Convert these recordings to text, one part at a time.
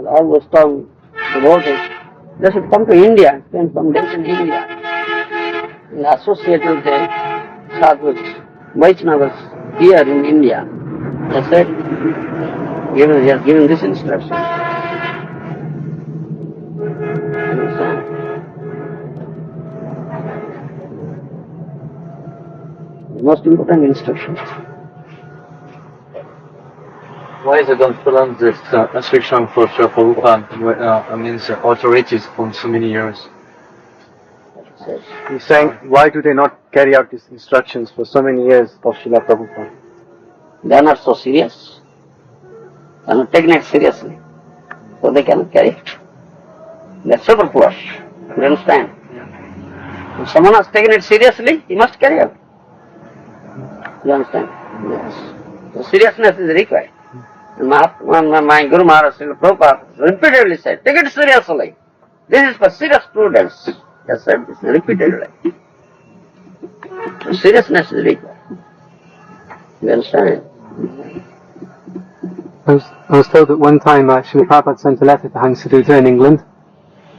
all those strong devotees, they should come to India, spend some days in India, and associate with the sadhus, Vaishnavas here in India. They said, they are giving this instruction. Most important instruction. Why is it don't follow this instruction for Srila Prabhupada? Means authorities for so many years. He's saying, why do they not carry out these instructions for so many years of Śrīla Prabhupada? They are not so serious. They are not taking it seriously. So they cannot carry it. They are superfluous. You understand? If someone has taken it seriously, he must carry out. You understand? Yes. So seriousness is required. And my Guru Maharaj, Srila Prabhupada, repeatedly said, take it seriously. This is for serious prudence. He has said this repeatedly. So seriousness is required. You understand? I was told that one time Śrīla Prabhupada sent a letter to Hang Sadhuta in England.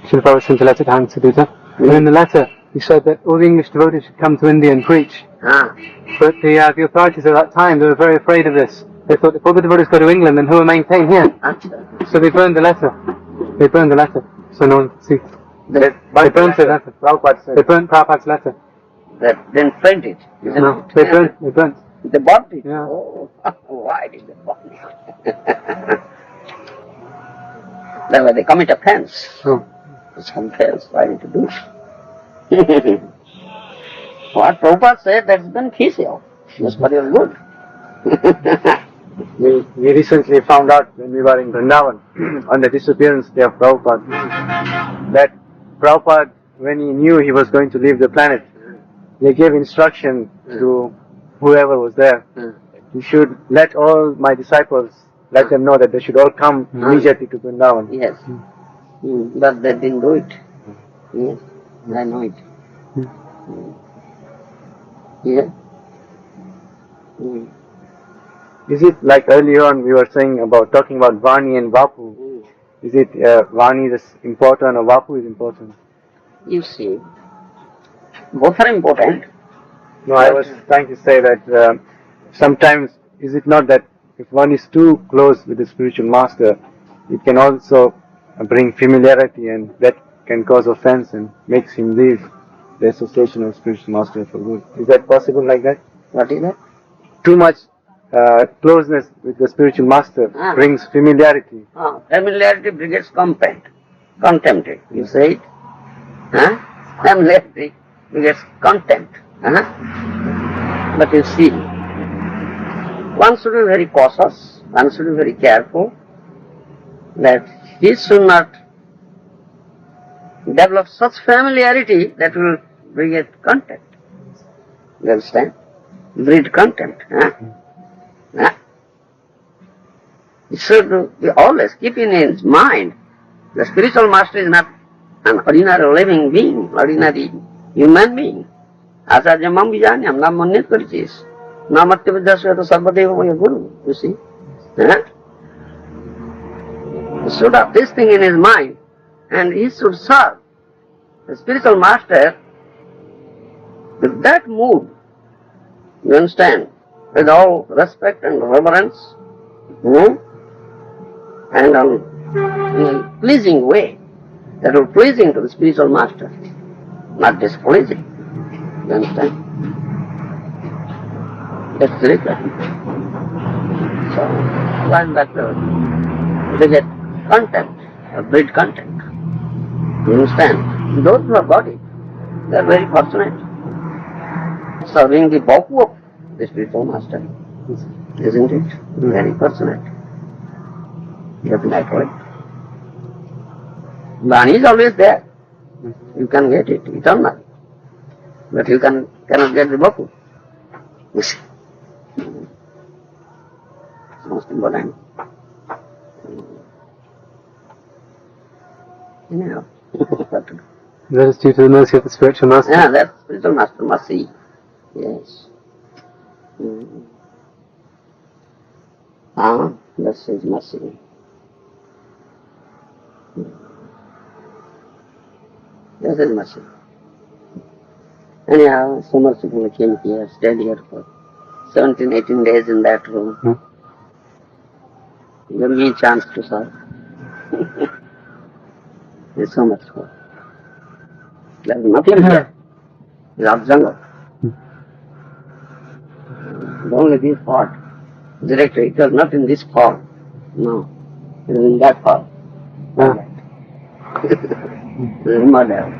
Śrīla Prabhupada sent a letter to Hang Sadhuta. And in the letter he said that all the English devotees should come to India and preach. But the authorities at that time, they were very afraid of this. They thought if all the devotees go to England, then who will maintain here? So they burned the letter. They burned the letter, so no one could see. They burned the letter. They burned Prabhupada's letter. They didn't print it. No, they burnt. They burnt it? Yeah. Oh, why did they burn it? That's why they commit offense. Oh. It's offense. Why did you do it? What Prabhupada said, that's beneficial. That's for your good. We recently found out when we were in Vrindavan on the disappearance day of Prabhupada that Prabhupada, when he knew he was going to leave the planet, they gave instruction to whoever was there. You should let all my disciples, let them know that they should all come immediately to Vrindavan. Yes. But they didn't do it. Yes. I know it. Yeah. Is it like earlier on we were saying about talking about Vani and Vapu? Is it Vani is important or Vapu is important? You see, both are important. No, I was trying to say that sometimes is it not that if one is too close with the spiritual master, it can also bring familiarity and that can cause offense and makes him leave the association of spiritual master for good. Is that possible like that? What is that? Too much closeness with the spiritual master brings familiarity. Familiarity begets contempt. You say it? Familiarity begets contempt. But you see, one should be very cautious, one should be very careful that he should not develop such familiarity that will beget contempt. You understand? Breed contempt. He should be always keep in his mind the spiritual master is not an ordinary living being, ordinary human being. Acharya mam vijanyam nam manyat karichis. Namatya vidyasveta sarvadeva maya guru. You see? He should have this thing in his mind and he should serve the spiritual master with that mood. You understand? With all respect and reverence. And in a pleasing way, that will pleasing to the spiritual master, not displeasing. You understand? That's the requirement. So, one that they get contempt, breed contempt. You understand? Those who have got it, they are very fortunate. Serving the Bapu of the spiritual master, isn't it? Very fortunate. Definitely. Vani is always there. You can get it eternally. But you cannot get the Bapu. You see. It's most important. Anyhow, what to do? That is due to the mercy of the spiritual master. Yeah, that spiritual master must see. Yes. That's his mercy. This is mercy. Anyhow, so much people came here, stayed here for 17, 18 days in that room. Give me a chance to serve. There's so much work. There's nothing here. It's all jungle. Only this part. Directly, it was not in this part. No. It was in that part. The murder.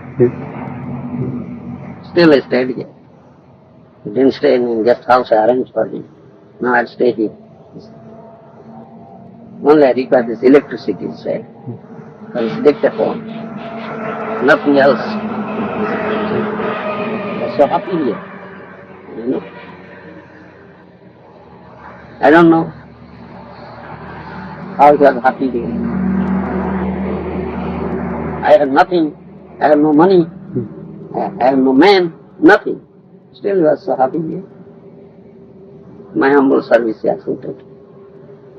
Still I stayed here. I didn't stay in guest house I arranged for him. Now I'll stay here. Only I require this electricity, say. For his dictaphone. Nothing else. I'm so happy here. You know? I don't know how he was happy here. I had nothing. I had no money. I have no man. Nothing. Still he was so happy here. My humble service he accepted.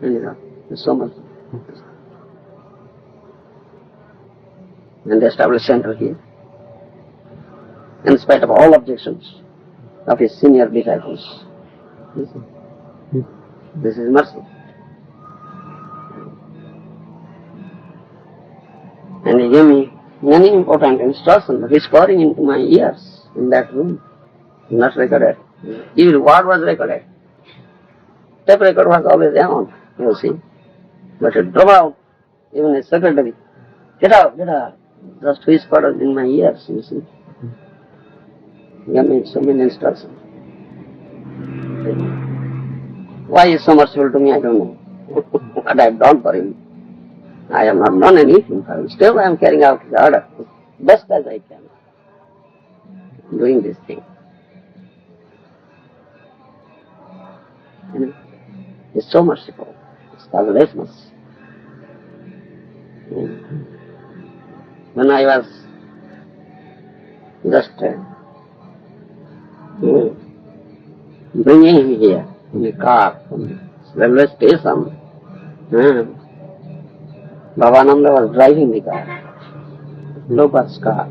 Anyhow, there's so much. And they established center here. In spite of all objections of his senior disciples. This is mercy. And he gave me many important instructions, but he's pouring into my ears in that room. Not recorded. Even word was recorded. Tape record was always on, you see. But it drove out, even his secretary. Get out, get out. Just whispered in my ears, you see. He gave me so many instructions. Why he is so merciful to me, I don't know. What I have done for him. I have not done anything for him. Still I am carrying out his order, best as I can. Doing this thing. You know, he's so merciful. It's causelessness. When I was just bringing him here in a car from the railway station, Bhavananda was driving the car, Prabhupada's car.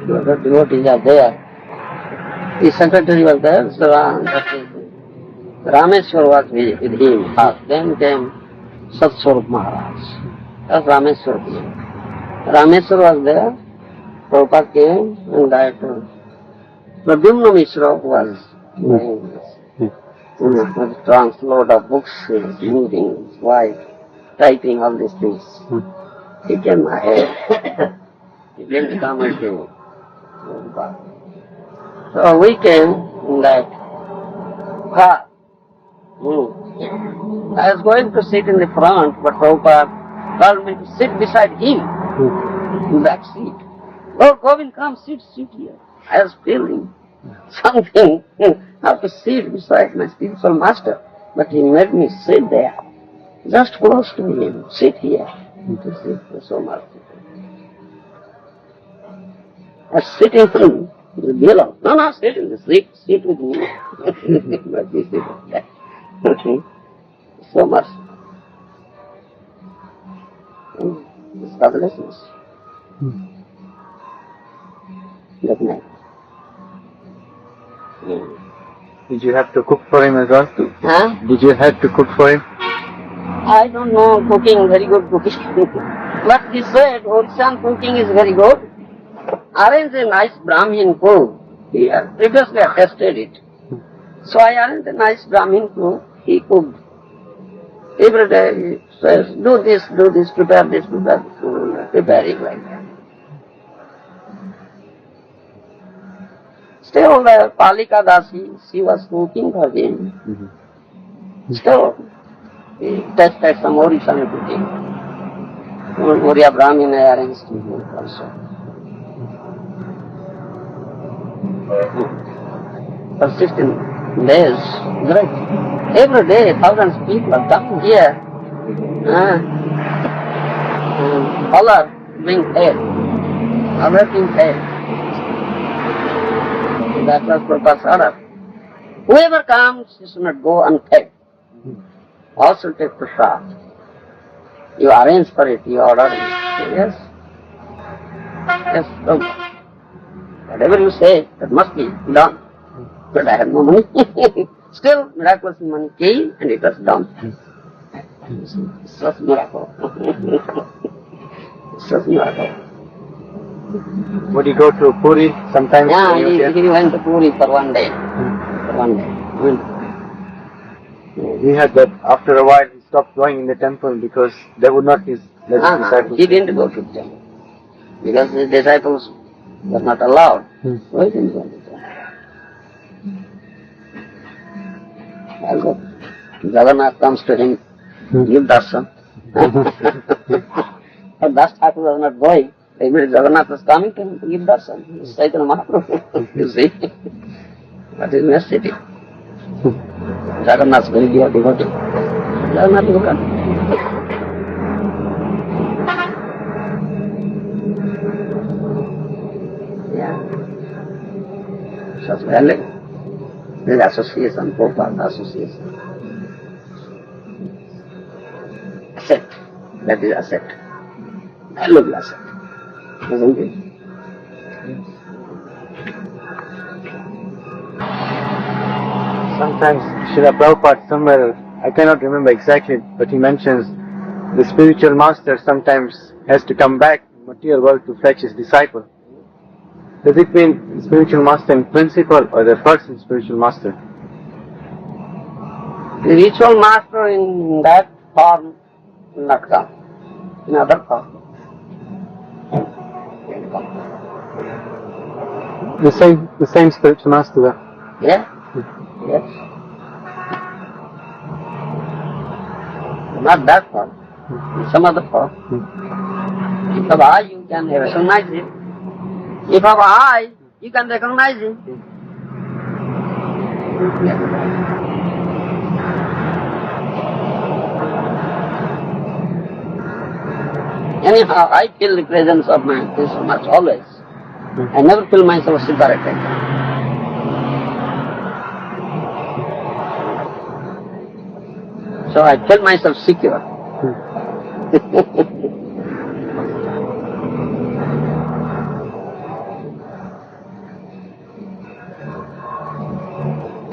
The devotees are there. The secretary was there, so Rameswar was with him first. Then came Satswarup Maharaj. That's Rameswar came. Rameswar was there, Prabhupada came, and that Pradyumna Mishra was doing this. With transload of books, he was moving, his wife, typing all these things. He came ahead. He didn't come and came. So we came in that car. I was going to sit in the front, but Prabhupada told me to sit beside him in that seat. Oh, Govinda, come, sit here. I was feeling something, how to sit beside my spiritual master. But he made me sit there, just close to him, sit here. To sit so much. I was sitting in the below. No, sit in the seat, sit with me. But he sit there. So much. It's causelessness. That night. Did you have to cook for him as well? Huh? Did you have to cook for him? I don't know cooking, very good cooking. But he said, Odisha cooking is very good. Arrange a nice Brahmin cook. Previously I tested it. So I arranged a nice Brahmin cook. He cooked. Every day he says, do this, prepare this, preparing like that. Still the Palika Dasi, she was cooking for him. Still, he tested some Odisha cooking. Odia Brahmin I arranged to him also. For 16 days, great. Every day, thousands of people are coming here. All are being fed. All are being fed. That was Prabhupada's order. Whoever comes, you should not go unfed. Also take prasad. You arrange for it, you order it. Yes? Yes, Prabhupada. Whatever you say, that must be done. But I have no money. Still, miraculous money came and it was done. It's such a miracle. It's such a miracle. Would he go to Puri sometimes? Yeah, when was he went to Puri for 1 day. For 1 day. He had that after a while he stopped going in the temple because they would not let his disciples. He didn't go to the temple because his disciples were not allowed. So he didn't go to the temple. Also, Jagannath comes to him, give darshan. But Das Thakur was not going. Immediately Jagannath was coming to him to give darshan. It's Chaitanya Mahaprabhu. You see? That is necessity. Jagannath is very dear devotee. Jagannath will come. Yeah. Such value. There is association, Prabhupada association. Asset. That is asset. Valuable asset. Isn't it? Sometimes Śrīla Prabhupada somewhere, I cannot remember exactly, but he mentions the spiritual master sometimes has to come back in the material world to fetch his disciple. Does it mean the spiritual master in principle or the person spiritual master? The ritual master in that form will not come. In other form. The same spiritual master there. Yeah? Yes. Not that form. In some other form. If of eye, you can recognize him. If of eye, you can recognize him. Anyhow, I feel the presence of my Krishna much always. I never feel myself separated. So I feel myself secure.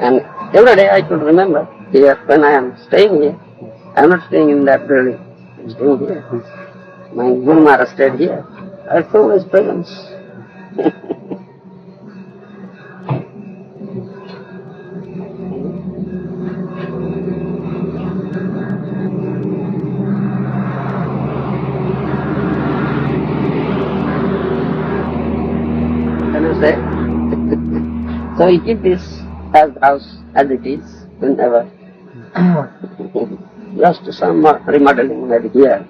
And every day I could remember here when I am staying here. I am not staying in that building. I am staying here. My Guru Maharaj stayed here. I feel his presence. Can you say? So we keep this as house as it is whenever. Just some remodeling maybe here,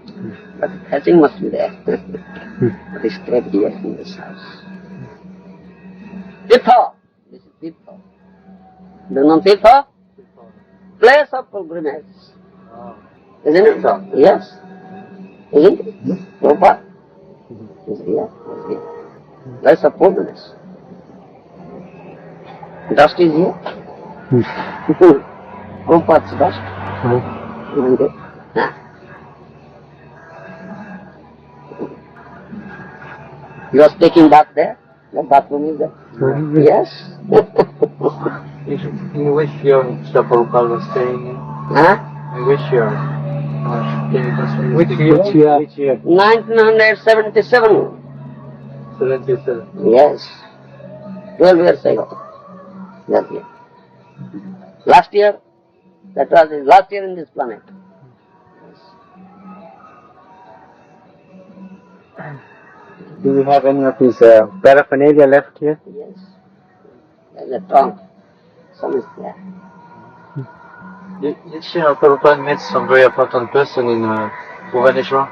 but hatching must be there. But he stayed here in this house. Tirtha. This is Tirtha. Do you know Tirtha? Place of pilgrimage. Isn't it so? Yes. Isn't it? Prabhupada is here. Is here. Place of pilgrimage. Dust is here. Prabhupada's dust. Isn't it? You are taking bath there? The bathroom is there? Yes. In which year Śrīla Prabhupada was staying in? In which year? Which year? 1977. 77. Yes. 12 years ago. That year. Last year, that was his last year in this planet. Do we have any of his paraphernalia left here? Yes. There's a trunk. Some is there. Did Śrīla Prabhupada meet some very important person in Bhubaneswar?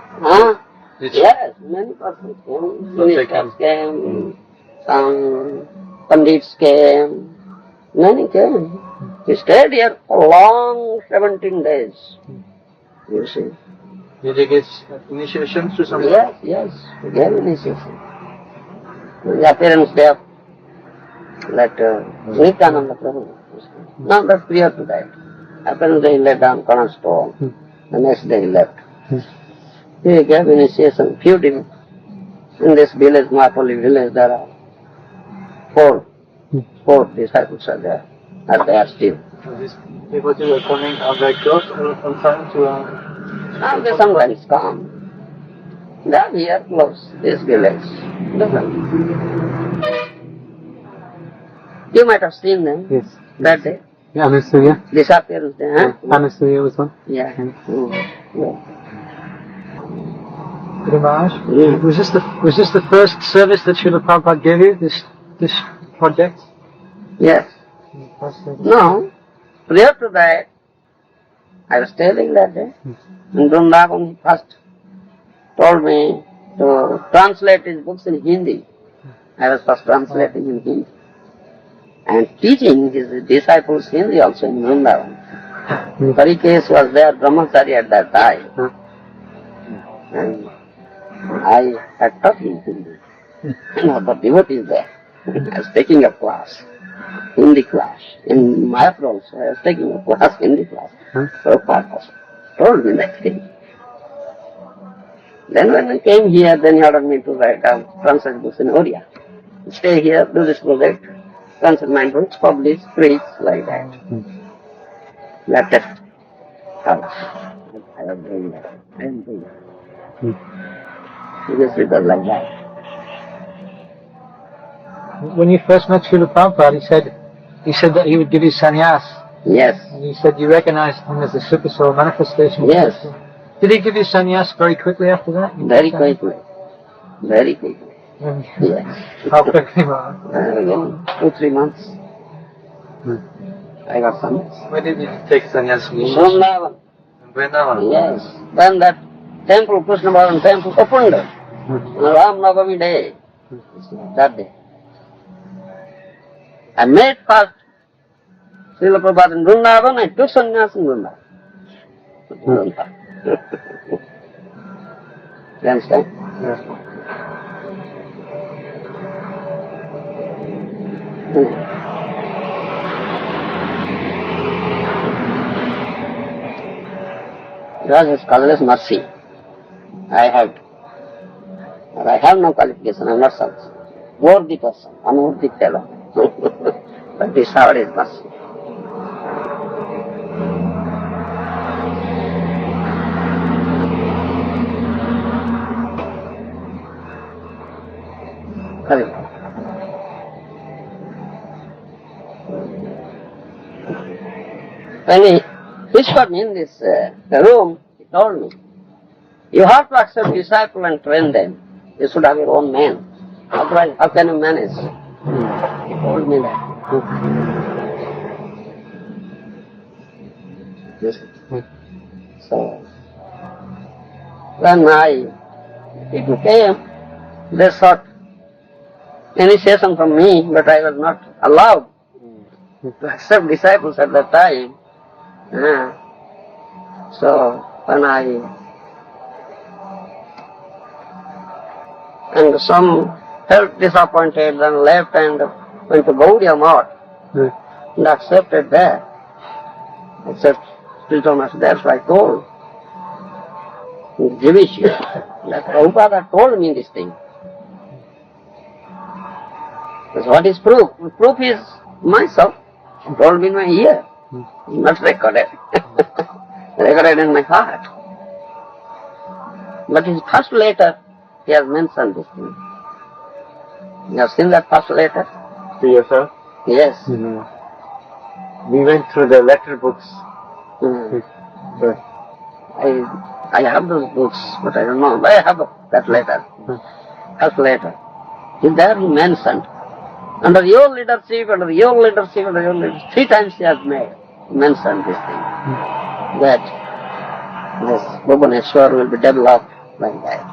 Yes, many persons came. Ministers came, some Pandits came, many came. He stayed here for long 17 days. You see. Did he get initiation to some? Yes, yes, he gave initiation. The appearance day of that Nityananda Prabhu. No, that's prior to that. Appearance day he laid down cornerstone. The next day he left. He gave initiation, few In this village, Mahapali village, there are four disciples are there, and they are still. So these devotees are coming very close all the time to... Now they sometimes come. They are here close, this village. You might have seen them. Yes. That day. Yeah, Anasuya. Disappearance day, huh? Anasuya was one. Yeah. Maharaj, was this the first service that Śrīla Prabhupada gave you? This project? Yes. No. Prior to that, I was telling that day. In Vrindavan, he first told me to translate his books in Hindi. I was first translating in Hindi. And teaching his disciples Hindi also in Vrindavan. Parikesh was there, Brahmachari at that time. And I had taught him Hindi. The devotees there. I was taking a class, Hindi class. In Mayapur also, I was taking a class, Hindi class. Prabhupada also told me that thing. Then when I came here, then he ordered me to write translate books in Odia. Stay here, do this project, translate my books, publish, preach, like that. That's it. I was doing that. I am doing that. Because it was like that. When you first met Śrīla Prabhupada, he said that he would give you sannyas. Yes. And he said you recognized him as a super soul manifestation. Yes. Did he give you sannyas very quickly after that? Very quickly. Very quickly. Yes. How quickly, Maharaj? Within 2-3 months. I got sannyas. Where did you take sannyas from? Vrindavan. Vrindavan? Yes. When that temple, Kṛṣṇa Consciousness temple opened, Ram Navami day, that day. I met first Śrīla Prabhupāda in Vrindavan, I took sannyas in Vrindavan. You understand? Yes. God has causeless mercy. I have no qualification, I am not such worthy person, unworthy fellow. But this hour is mercy. Correct. When he whispered me in this room, he told me, you have to accept disciple and train them. You should have your own man. Otherwise, how can you manage? He told me that. Yes. So, when people came, they sought initiation from me, but I was not allowed to accept disciples at that time. So, when and some felt disappointed and left and went to Gaudiya Math and accepted that. Except still Thomas, that's what I told. Jewish, that Prabhupada told me this thing. Because what is proof? Proof is myself. He told me in my ear. Not recorded. Recorded in my heart. But his first letter, he has mentioned this thing. You have seen that first letter? To yourself? Yes. We went through the letter books. But I have those books, but I don't know. But I have that letter. First letter. In there he mentioned, under your leadership, 3 times he has mentioned this thing. That this Bhubaneswar will be developed like that.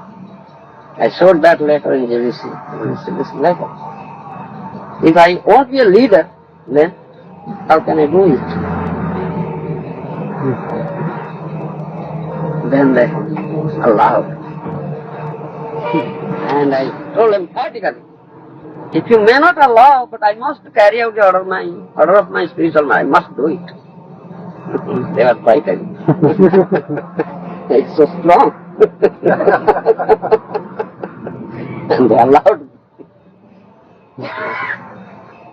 I showed that letter in JVC. This letter. If I won't be a leader, then how can I do it? Then they allowed. And I told them practically, if you may not allow, but I must carry out the order of my spiritual man, I must do it. They were frightened. It's so strong. And they allowed.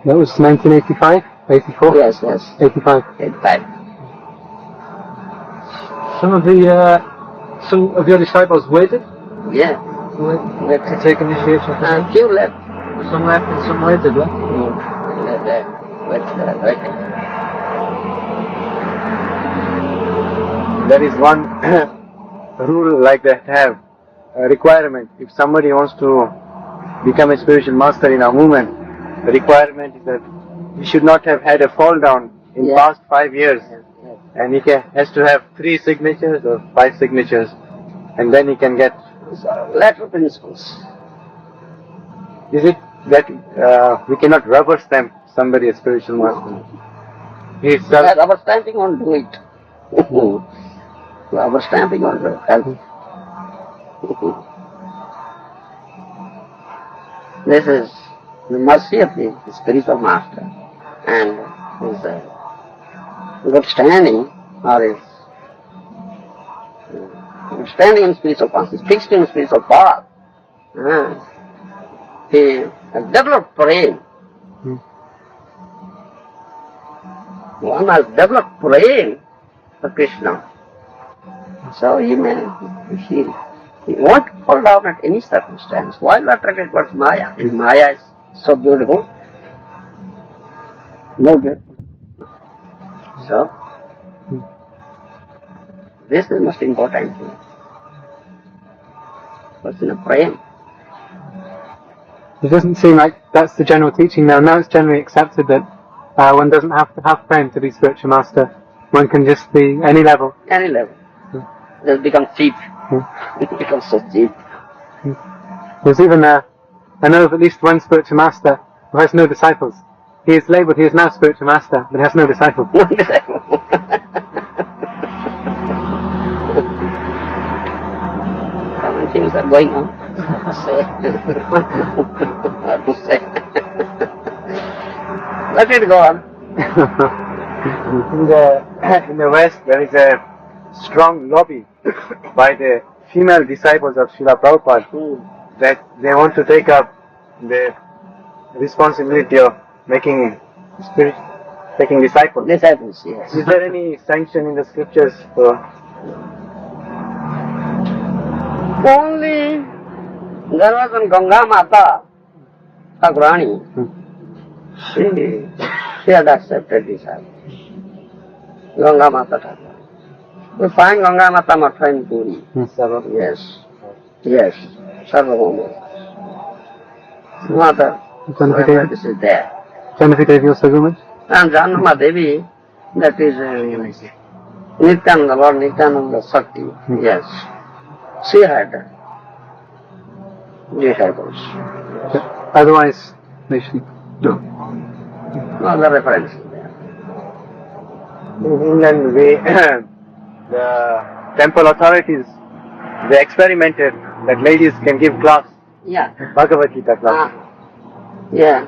That was 1985, 84? Yes, yes. 85. 85. Some of your disciples waited Yeah. to take initiation. And few left. Some left and some waited, right? There is one rule like they have, a requirement. If somebody wants to become a spiritual master in our movement, the requirement is that he should not have had a fall down in past 5 years. And he has to have 3 signatures or 5 signatures, and then he can get. Lateral principles. Is it that we cannot rubber stamp somebody a spiritual master? That rubber stamping won't do it. Rubber stamping won't help. This is the mercy of the spiritual master, and his good standing, or his good standing in spiritual consciousness, fixed in spiritual path. He has developed prema. One has developed prema for Krishna. So he won't fall down at any circumstance. Why not attracted towards Maya? And Maya is so beautiful. No good. So, this is the most important thing. Person of prema. It doesn't seem like that's the general teaching now. Now it's generally accepted that one doesn't have to have prema to be spiritual master. One can just be any level. Any level. Just become cheap. It becomes so cheap. There's even I know of at least one spiritual master who has no disciples. He is labelled, he is now spiritual master, but he has no disciples. No disciple. How many things are going on? Let it go on. In the West, there is a strong lobby by the female disciples of Śrīla Prabhupada that they want to take up the responsibility of making disciples. Disciples, yes. Is there any sanction in the scriptures for? Only there was one Ganga Mata, Thakurani. She had accepted disciples. Ganga Mata Thakurani. We find Ganga Mata Matha in Puri. Yes. Yes. Sarvabhauma. Mata. This is there. Janaki Devi also woman? And Janama Devi, that is Nityananda, Lord Nityananda Sakti. Yes. She had disciples. Yes. Otherwise, they should do. No other reference there. In England, the temple authorities, they experimented that ladies can give class, Yeah. Bhagavad Gita class. Yeah.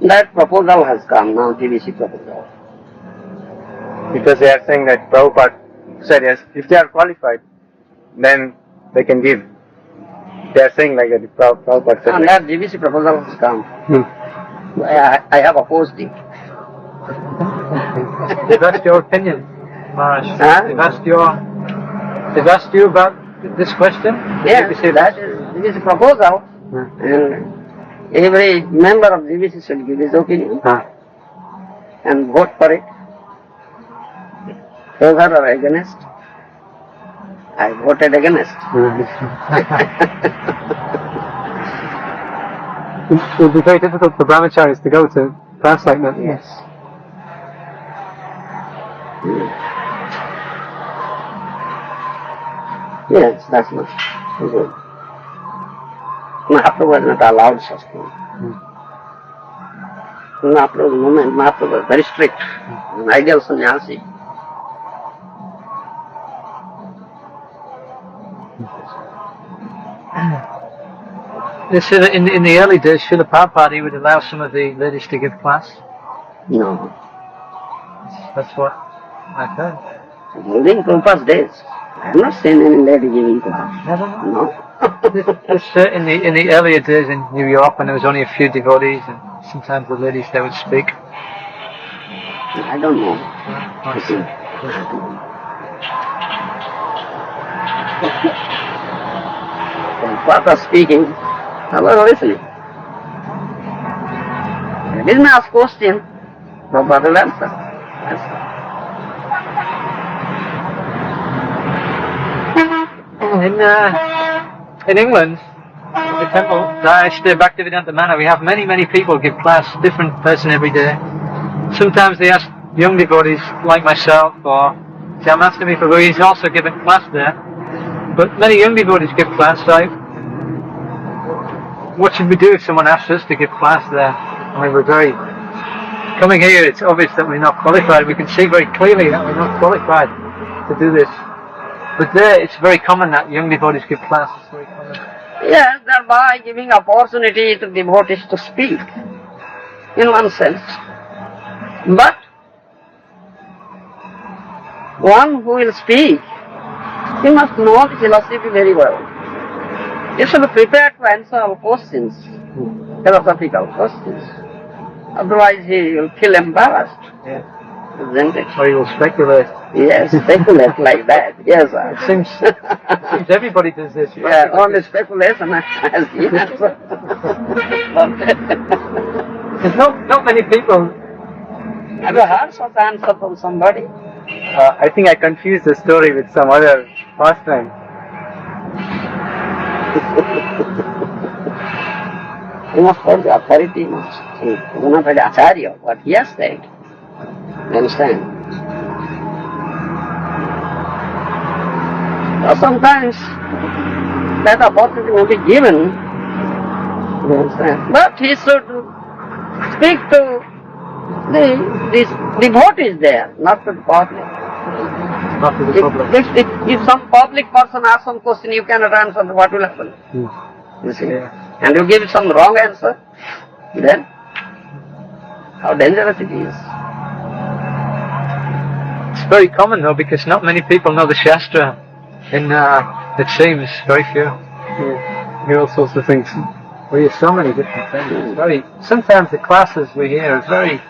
That proposal has come now, GBC proposal. Because they are saying that Prabhupada said yes, if they are qualified, then they can give. They are saying like that, Prabhupada said. And that GBC proposal has come. I have opposed it. They've asked your opinion, Maharaj. Huh? They've asked you about this question? Yes, that is GBC proposal. And every member of GBC should give his opinion and vote for it. Favor or against? I voted against. It would be very difficult for brahmacharis to go to class like that. Yes. Yes, that's not good. Mahaprabhu was not allowed such thing. Mahaprabhu's movement, Mahaprabhu was very strict, an ideal sannyasi. They said that in the early days, Śrīla Prabhupāda, he would allow some of the ladies to give class. No. That's what I've heard. During Prabhupada's days. I have not seen any lady giving class. Never? No. In the earlier days in New York, when there was only a few devotees, and sometimes the ladies they would speak. I don't know. I see. Prabhupada speaking, I was listening. This may ask question, Prabhupada will answer. In England, the temple, I stay Bhaktivedanta Manor, we have many people give class, different person every day. Sometimes they ask young devotees like myself, or I'm asking me for he's also giving class there. But many young devotees give class, so what should we do if someone asks us to give class there? I mean, we're very... Coming here, it's obvious that we're not qualified. We can see very clearly that we're not qualified to do this. But there, it's very common that young devotees give class. It's very common. Yes, thereby giving opportunity to devotees to speak, in one sense. But one who will speak, he must know the philosophy very well. He should be prepared to answer all questions, philosophical questions. Otherwise he will feel embarrassed. Yeah. Isn't it? Or he will speculate. Yes, speculate like that. Yes, sir. It seems everybody does this. Yeah, only speculation as the answer. There's not many people. Have you heard such answer from somebody? I think I confused the story with some other pastime. You must follow the authority, you must not the Acharya, what he has said. You understand? So sometimes that opportunity will be given, you understand? But he should speak to the devotees there, not to the public. Not to the public. If some public person asks some question, you cannot answer, what will happen? You see? Yeah. And you give some wrong answer, then how dangerous it is. It's very common though, because not many people know the Shastra. And it seems very few. Yeah. Hear all sorts of things. We hear so many different things. It's very. Sometimes the classes we hear are very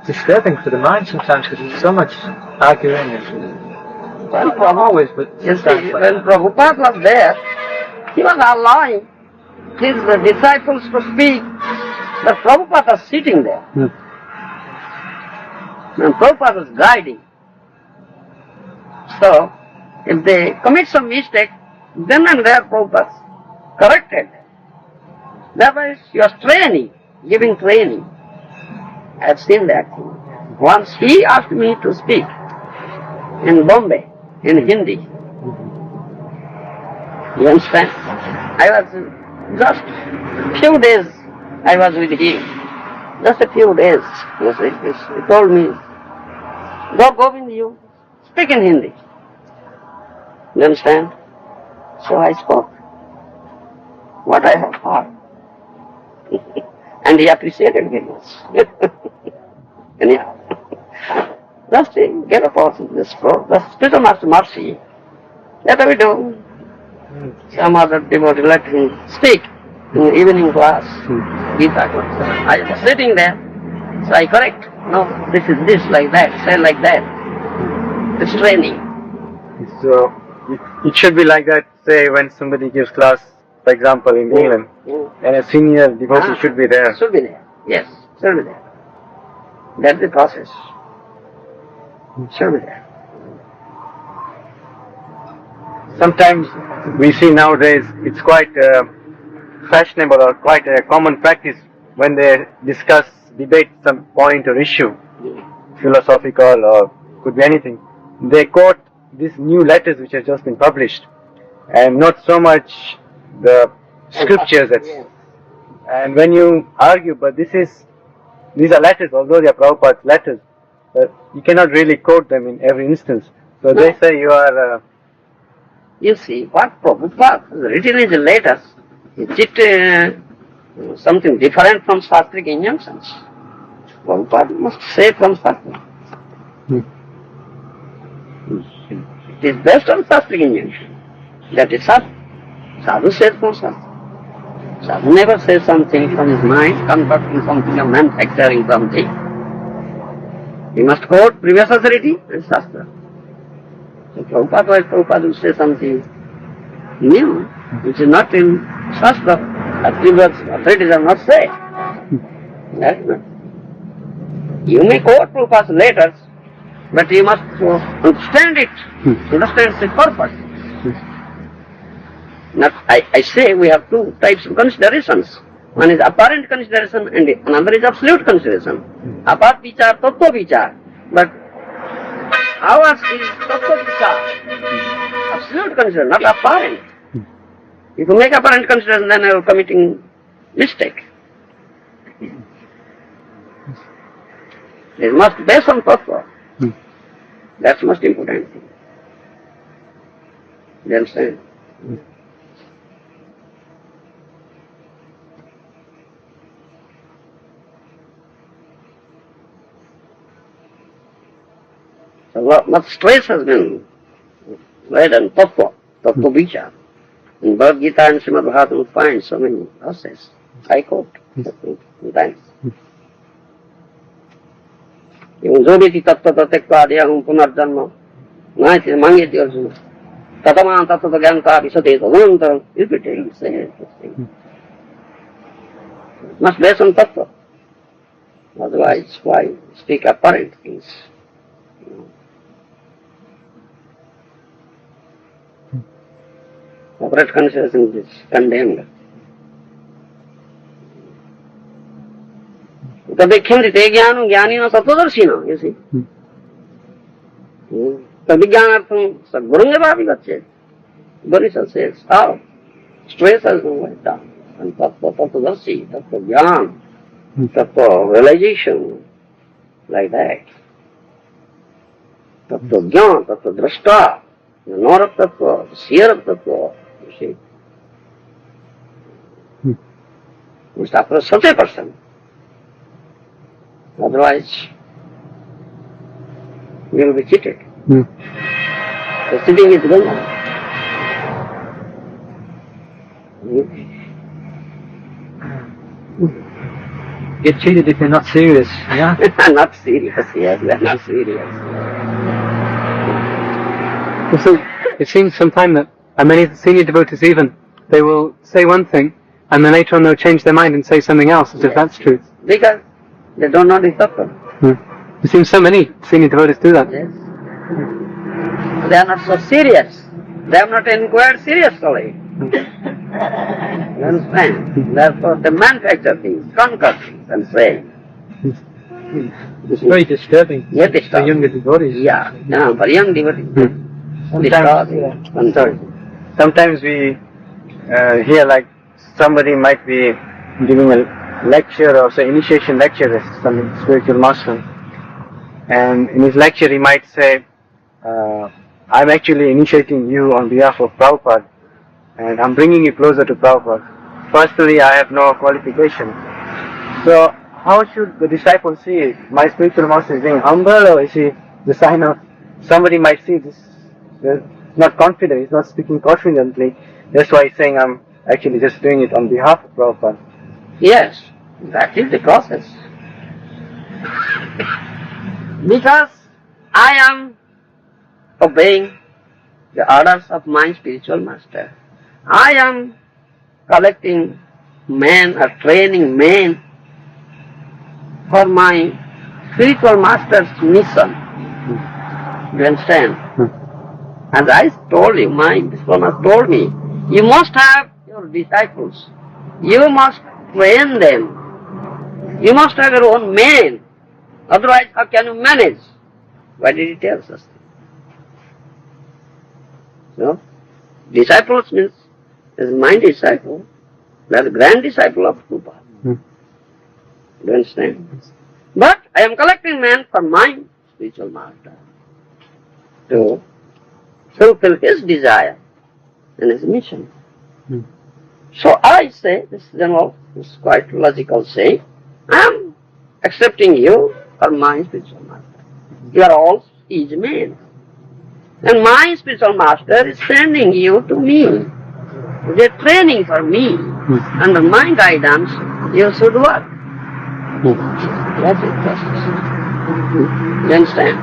disturbing for the mind. Sometimes because there's so much arguing and Well, always, but you see, sometimes like when Prabhupada was there, he was allowing his disciples to speak, but Prabhupada was sitting there. And Prabhupada was guiding. So, if they commit some mistake, then and there Prabhupada corrected. Otherwise, you are training, giving training. I have seen that. Once he asked me to speak in Bombay, in Hindi. You understand? I was just few days I was with him. Just a few days. He told me, go Govinda, you speak in Hindi. You understand? So I spoke what I have heard. And he appreciated very much. Anyhow, just get a person, this spiritual master mercy. That we do. Some other devotee let him speak in the evening class. Gita class. I was sitting there, so I correct. No, this is this, like that, say like that. It's training. So it should be like that, say when somebody gives class, for example in England, and a senior devotee should be there. Should be there, yes, should be there. That's the process. Should be there. Sometimes we see nowadays it's quite fashionable or quite a common practice when they discuss, debate some point or issue, philosophical or could be anything. They quote these new letters which have just been published, and not so much the scriptures. And when you argue, but these are letters, although they are Prabhupada's letters, but you cannot really quote them in every instance. So they say you are. You see, what Prabhupada has written in the letters, is it something different from Shastric injunctions? Prabhupada must say from Shastra. It is based on Shastric injunction. That is Sadhu. Sadhu says from Shastra. Sadhu never says something from his mind, concocting something or manufacturing something. He must quote previous authority and Shastra. So Prabhupada will say something new, which is not in Shastra, as previous authorities have not said. That's not. You may quote Prabhupada's letters, but you must understand it, understand its purpose. Not, I say we have two types of considerations. One is apparent consideration and another is absolute consideration. Apart vichar, tattva vichar. But ours is tattva vichar. Absolute consideration, not apparent. If you make apparent consideration, then you are committing mistake. It must be based on tattva. That's the most important thing. You understand? So much stress has been laid on tattva, tattva vichar. In Bhagavad Gita and Srimad Bhagavatam you find so many verses. I quote sometimes. Yung jo vyeti tattva tatekva adhyahum punarjanma naiti mangeti arjuna tataman tattva gyanta visate tadantaram repeatedly say it. Must based on tattva. Otherwise, why speak apparent things? Apparent consideration is condemned. Tadekhyamti te jnanam jnanina tattvadarshina, you see. Tadijnanartham sadgurungapapi gaccheti. Upanishad says, how? Stress has been went down. And tattvadarshi, tattva jnana, tattva realization, like that. Tattva jnana, tattva drashta, the knower of tattva, the seer of tattva, you see. Must approach such a person. Otherwise, we will be cheated. The cheating is going on. Get cheated if you're not serious, yeah? Not serious, yes, we are not serious. So it seems sometimes that many senior devotees even, they will say one thing and then later on they'll change their mind and say something else as if that's truth. Because they don't know the tattva. It seems so many senior devotees do that. Yes. They are not so serious. They have not inquired seriously. You understand? Therefore they manufacture things, concoct things and say. It's very disturbing for younger devotees. Yeah, for young devotees. Sometimes we hear like somebody might be giving a lecture or say initiation lecture as some spiritual master, and in his lecture he might say, I'm actually initiating you on behalf of Prabhupada and I'm bringing you closer to Prabhupada. Personally I have no qualification. So how should the disciple see it? My spiritual master is being humble, or is he the sign of somebody might see this? Not confident, he's not speaking confidently. That's why he's saying I'm actually just doing it on behalf of Prabhupada. Yes, that is the process. Because I am obeying the orders of my spiritual master. I am collecting men or training men for my spiritual master's mission. You understand? As I told you, my spiritual master told me, you must have your disciples. You must train them. You must have your own men. Otherwise, how can you manage? Why did he tell us? So, disciples means, as my disciple, they are the grand disciple of Prabhupada. You understand? But I am collecting men for my spiritual master to fulfill his desire and his mission. So I say, this is quite logical saying, I am accepting you for my spiritual master. You are all his men. And my spiritual master is sending you to me. They are training for me. Under my guidance, you should work. That's it, process. You understand?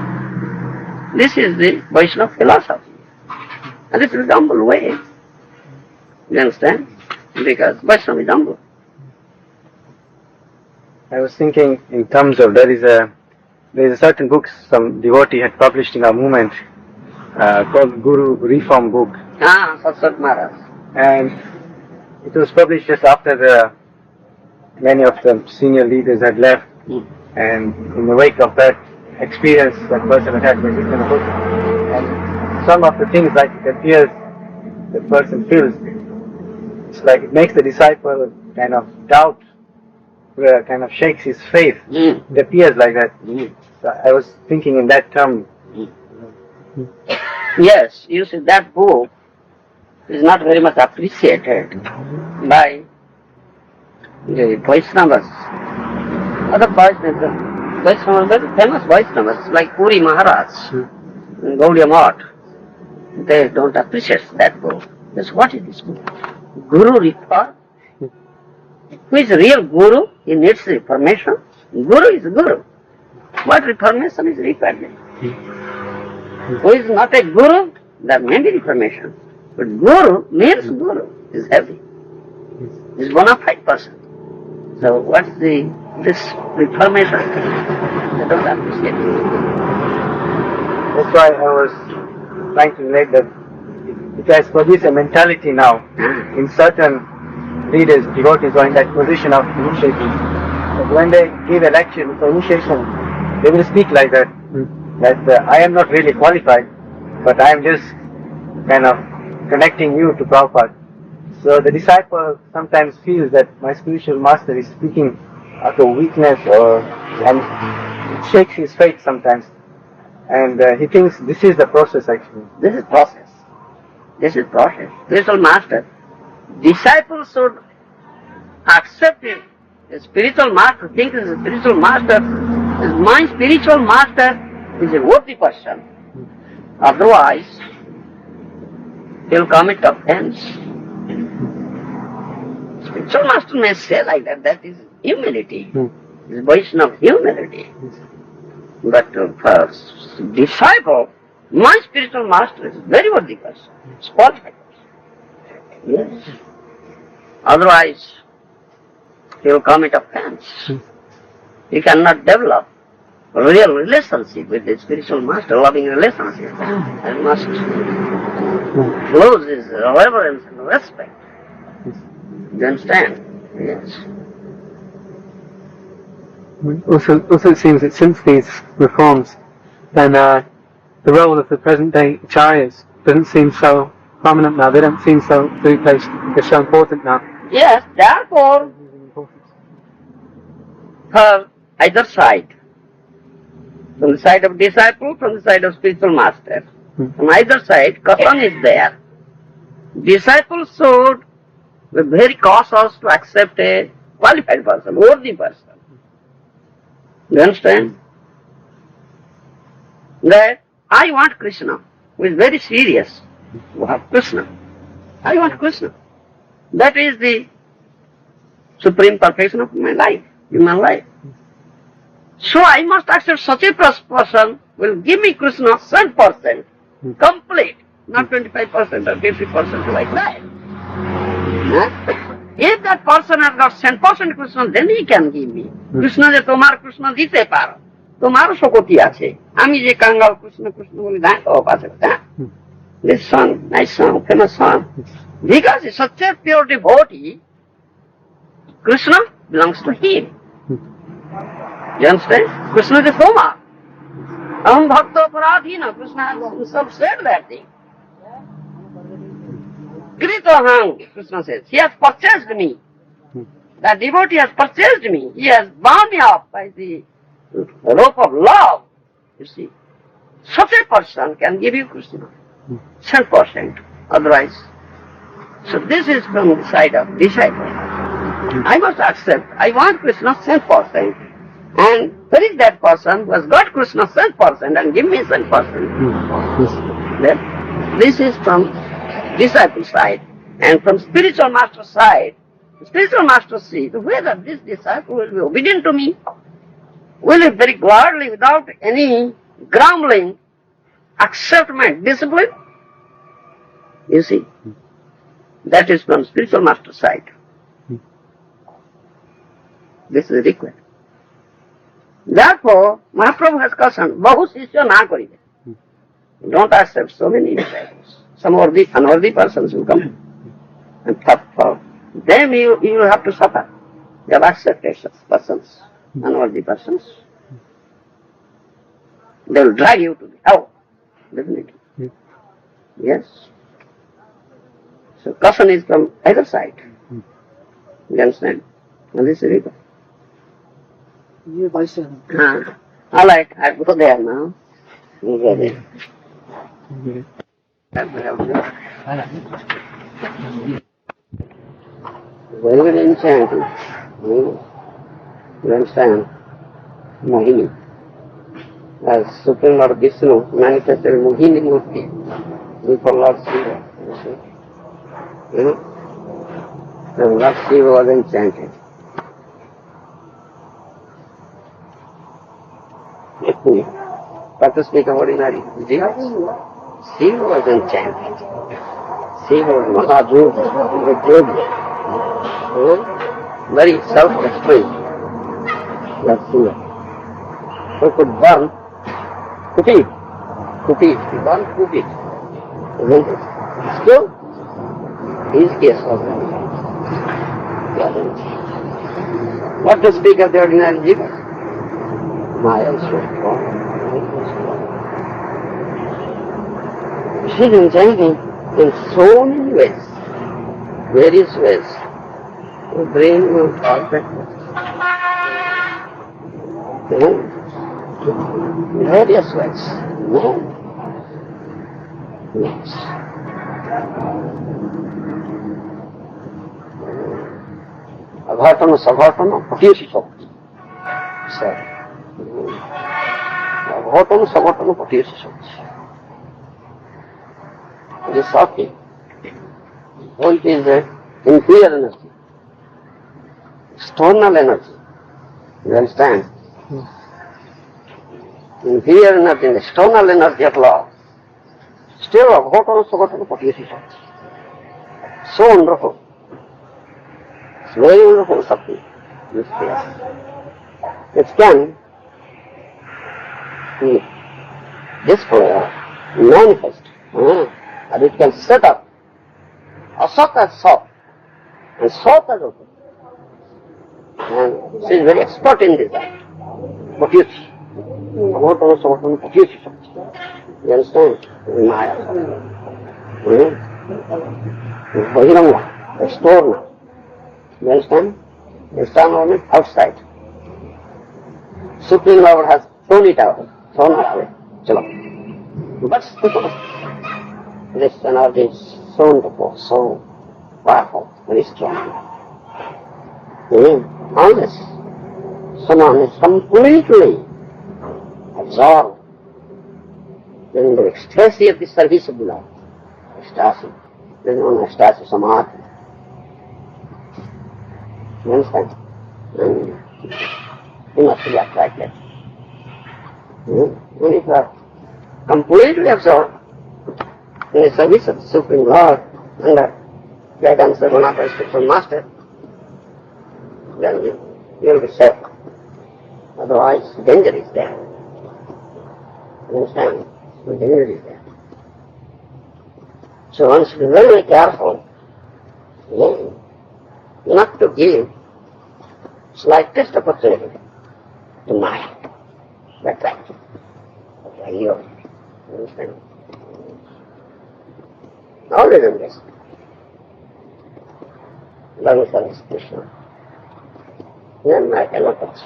This is the Vaishnava philosophy. And this is the humble way. You understand? Because Vaishnava is humble. I was thinking in terms of there is a certain book some devotee had published in our movement called Guru Reform Book. Satsat Maharaj. And it was published just after many of the senior leaders had left, and in the wake of that experience that person had had with written a book, and some of the things like it appears the person feels, it's like it makes the disciple kind of doubt, kind of shakes his faith. It appears like that. So I was thinking in that term. Yes, you see that book is not very much appreciated by the Vaishnavas. Other Vaishnavas, very famous Vaishnavas like Puri Maharaj, Gaudiya Math, they don't appreciate that book. That's what is this book? Guru Reform. Who is a real Guru? He needs reformation. Guru is Guru. What reformation is required? Who is not a Guru? There may be reformation. But Guru means Guru is heavy. Is bona fide person. So what's this reformation? They don't appreciate it. That's why I was trying to relate that it has produced a mentality now in certain leaders, devotees who are in that position of initiating. But when they give a lecture for initiation, they will speak like that. That I am not really qualified, but I am just kind of connecting you to Prabhupada. So the disciple sometimes feels that my spiritual master is speaking out of weakness, and it shakes his faith sometimes. And he thinks this is the process actually. This is process. This is process. Spiritual master. Disciples should accept it. The spiritual master thinks the spiritual master is my spiritual master is a worthy person. Otherwise, he will commit offense. Spiritual master may say like that. That is humility. It's Vaishnava humility. But for disciple, my spiritual master is very worthy person. It's qualified person. Yes. Otherwise, he will commit offense. He cannot develop a real relationship with the spiritual master, loving relationship. And must lose his reverence and respect. You understand? Yes. Also it seems that since these reforms, then the role of the present day acharyas doesn't seem so prominent now. They don't seem so to be placed, they're so important now. Yes, therefore, for either side, from the side of disciple, from the side of spiritual master, on either side, caution is there. Disciples should be very cautious to accept a qualified person, worthy person. You understand? That I want Krishna, who is very serious. You have Krishna. I want Krishna. That is the supreme perfection of my life, human life. So I must accept such a person will give me Krishna 100%, complete, not 25% or 50% like that. If that person has got 100% Krishna, then he can give me. Krishna je tomar Krishna dite paro. Tomar shokoti ache. Ami je kangal Krishna Krishna boli dai to pache. This song, nice song, famous song. Because he's such a pure devotee, Krishna belongs to him. You understand? Krishna is a Toma. Aham bhakto paradhina. Krishna has said that thing. Kritoham, Krishna says, he has purchased me. That devotee has purchased me. He has bound me up by the rope of love. You see, such a person can give you Krishna 100%. Otherwise, so this is from the side of disciple. I must accept, I want Krishna 100%. And where is that person who has got Krishna 100% and give me 100%? That this is from disciple side, and from spiritual master side, spiritual master sees whether this disciple will be obedient to me, will be very gladly, without any grumbling, accept my discipline. You see, that is from spiritual master side. This is required. Therefore, Mahaprabhu has cautioned, Bahu Sishya na karibe. Don't accept so many disciples. Some unworthy persons will come. And for them you will have to suffer. You have accepted such persons, unworthy persons. They will drag you to the hell, definitely. Yes. So caution is from either side. You understand? And this is required. All right, I'll go there now. You go there. Very, very enchanting. You understand? Mohini. As Supreme Lord Vishnu manifested Mohini Murti before Lord Shiva. You know? The Lord Shiva was enchanted. But to speak of ordinary Jesus, Shiva was enchanted. Shiva was Mahajogi, very self-restrained. That's Shiva. Who could burn Kupit. He burned Kupit. Isn't it? Still, his case was enchanted. What to speak of the ordinary Jesus? Maya is so strong. She is enchanting in so many ways, various ways, to bring you perfectness. Various ways. Yes. Aghatana, saghatana, patiesi shakti. Aghatana, saghatana, patiesi shakti. This Shakti, so it is inferior energy, external energy. You understand? Inferior energy and external energy at law. Still, Aghatana, Saghatana, Patiesi Shakti. So wonderful. It's very wonderful Shakti, this case. It can be displayed, manifest. And it can set up Asat as Sat and Sat as Open. And she is very expert in this act. Patiesi. Aghatana, Saghatana, Patiesi Shakti. You understand? Maya. Bahiranga, external. You understand? External means outside. Supreme Lord has thrown it out, thrown away. Chalo. But this energy is so wonderful, so powerful, very strong. Unless someone is completely absorbed in the ecstasy of the service of the Lord, ecstasy, there is no ecstasy, samadhi. You understand? And you must be attracted. And if you are completely absorbed in the service of the Supreme Lord under guidance of one of our spiritual master, then you will be safe. Otherwise, danger is there. You understand? The danger is there. So one should be very, very careful not to give slightest opportunity to Maya. That's right. You understand? Always embrace. Love service Krishna. Then I cannot touch.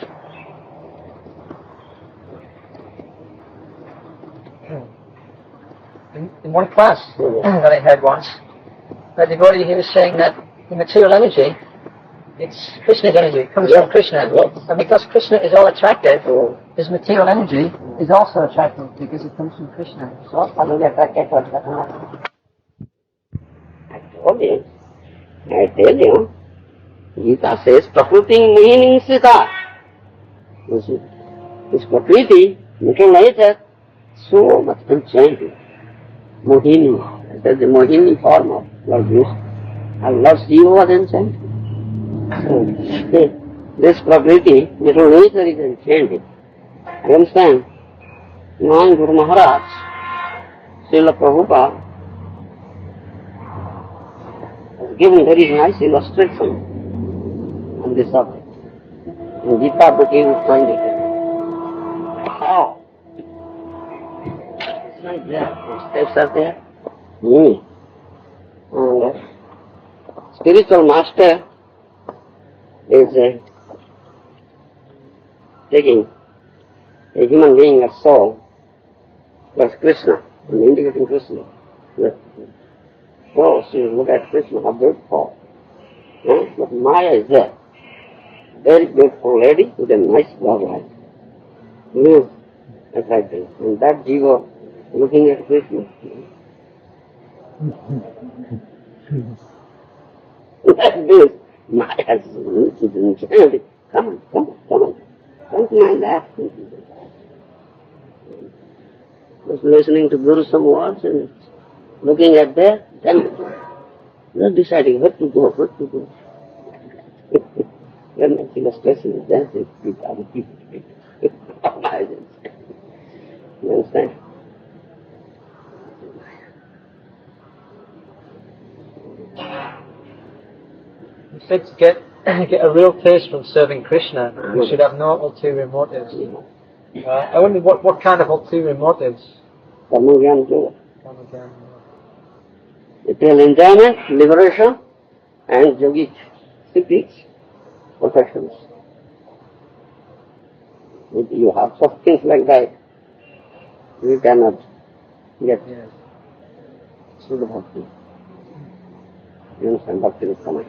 In one class that I had once, a devotee, he was saying that the material energy, it's Krishna's energy, it comes from Krishna. And because Krishna is all attractive, This material energy is also attractive because it comes from Krishna. So, suddenly attracted to Krishna. I tell you, Gita says, Prakriti Mohini Sita. This Prakriti, little nature, so much enchanting. Mohini, that is the Mohini form of Lord Vishnu. And Lord Shiva was enchanted. So, this Prakriti, little nature is enchanted. You understand? Now, Guru Maharaj, Śrīla Prabhupāda, has given very nice illustration on this subject. In Gita book you will find it. How? It's like that. The steps are there. And spiritual master is taking a human being, a soul, plus Krishna, and indicating Krishna. Oh, so you look at Krishna, how beautiful. But Maya is there. Very beautiful lady with a nice dog light. Attractive. And that jiva looking at Krishna. That means Maya is enchanted. Come on. Don't mind that. Just listening to Guru some words and looking at that, then just deciding where to go. When I feel a stress in the dance, with other people. You understand? You said to get a real taste from serving Krishna, you should have no ulterior motives. I wonder what kind of ulterior motives? Material enjoyment, liberation, and yogic secrets, perfections. If you have such things like that, you cannot get through the bhakti. You understand? Bhakti is coming.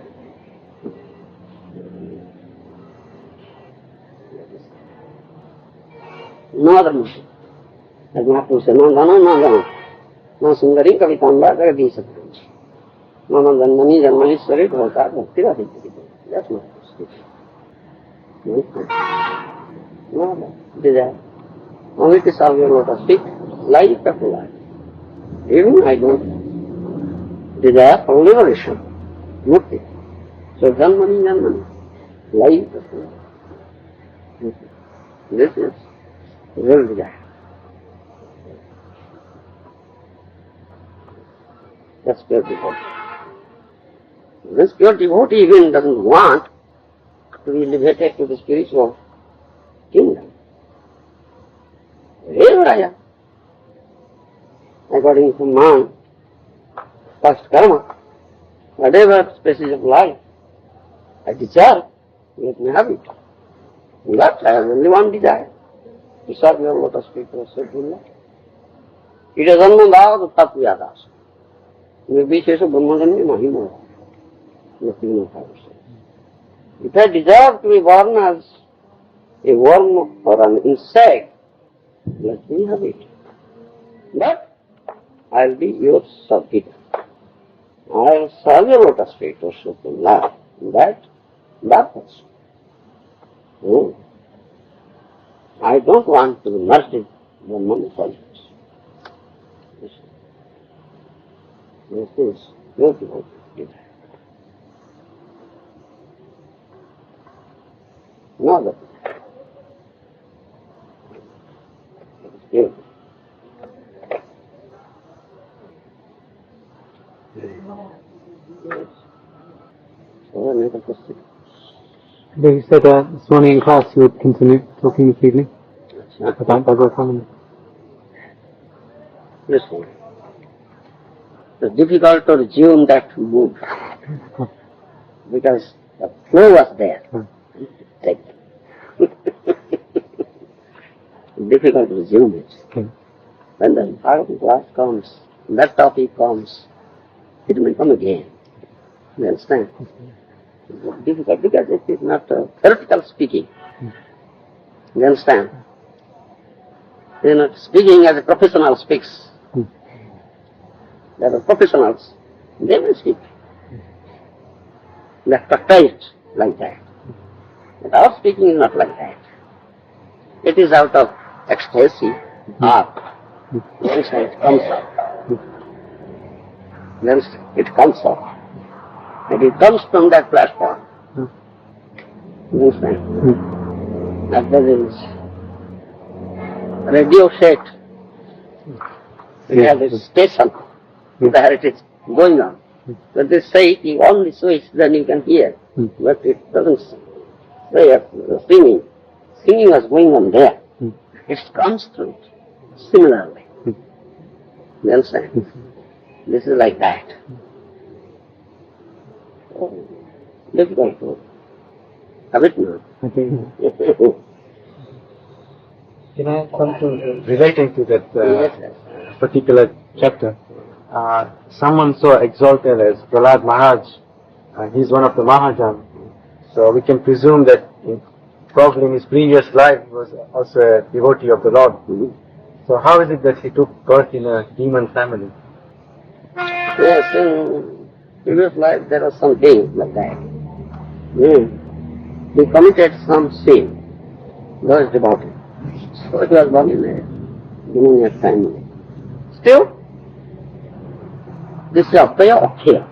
No other motive. As Mahaprabhu said, no gana, no sundari kavitamba jagadisatram. No janmani janmanishwari bhavata bhakti radhikari. That's Mahaprabhu's teaching. No other desire. Only to serve your lotus feet, life after life. Even I don't desire for liberation, mukti. So janmani, life after life. This is real desire. That's pure devotee. This pure devotee even doesn't want to be elevated to the spiritual kingdom. Here I am. According to man, past karma, whatever species of life I deserve, let me have it. But I have only one desire, to serve your lotus feet, O Srila. It is Annandava Tattvayadas. Nirbishesha Brahmajanmi Mahima. If I deserve to be born as a worm or an insect, let me have it. But I'll be your servitor. I'll serve your lotus feet, O Srila. That was. I don't want to be merged in Brahman cosmos. This is beautiful desire. No other. It's beautiful. Yes. So another question. You said this morning in class you would continue talking this evening about Bhagavatam. Listen. It's difficult to resume that mood because the flow was there. Difficult to resume it. When the Bhagavatam class comes, that topic comes, it will come again. You understand? It's difficult because it is not theoretical speaking. You understand? They are not speaking as a professional speaks. They are professionals. They will speak. They are practiced like that. But our speaking is not like that. It is out of ecstasy, art. Then it comes out. Then it comes out. And it comes from that platform. You understand? That there is radio set. It has a station where it is going on. But they say you only switch, then you can hear. But it doesn't say singing. Singing was going on there. It comes through it. Similarly. You understand? This is like that. Difficult to have it now. Can I come to relating to that Yes. particular chapter? Someone so exalted as Prahlad Maharaj, he's one of the Mahajans. So we can presume that probably in his previous life he was also a devotee of the Lord. So how is it that he took birth in a demon family? Yes, in previous life there was some things like that. He committed some sin. Those devotee. So he was born in a demoniac family. Still, this is Abhaya Akhya.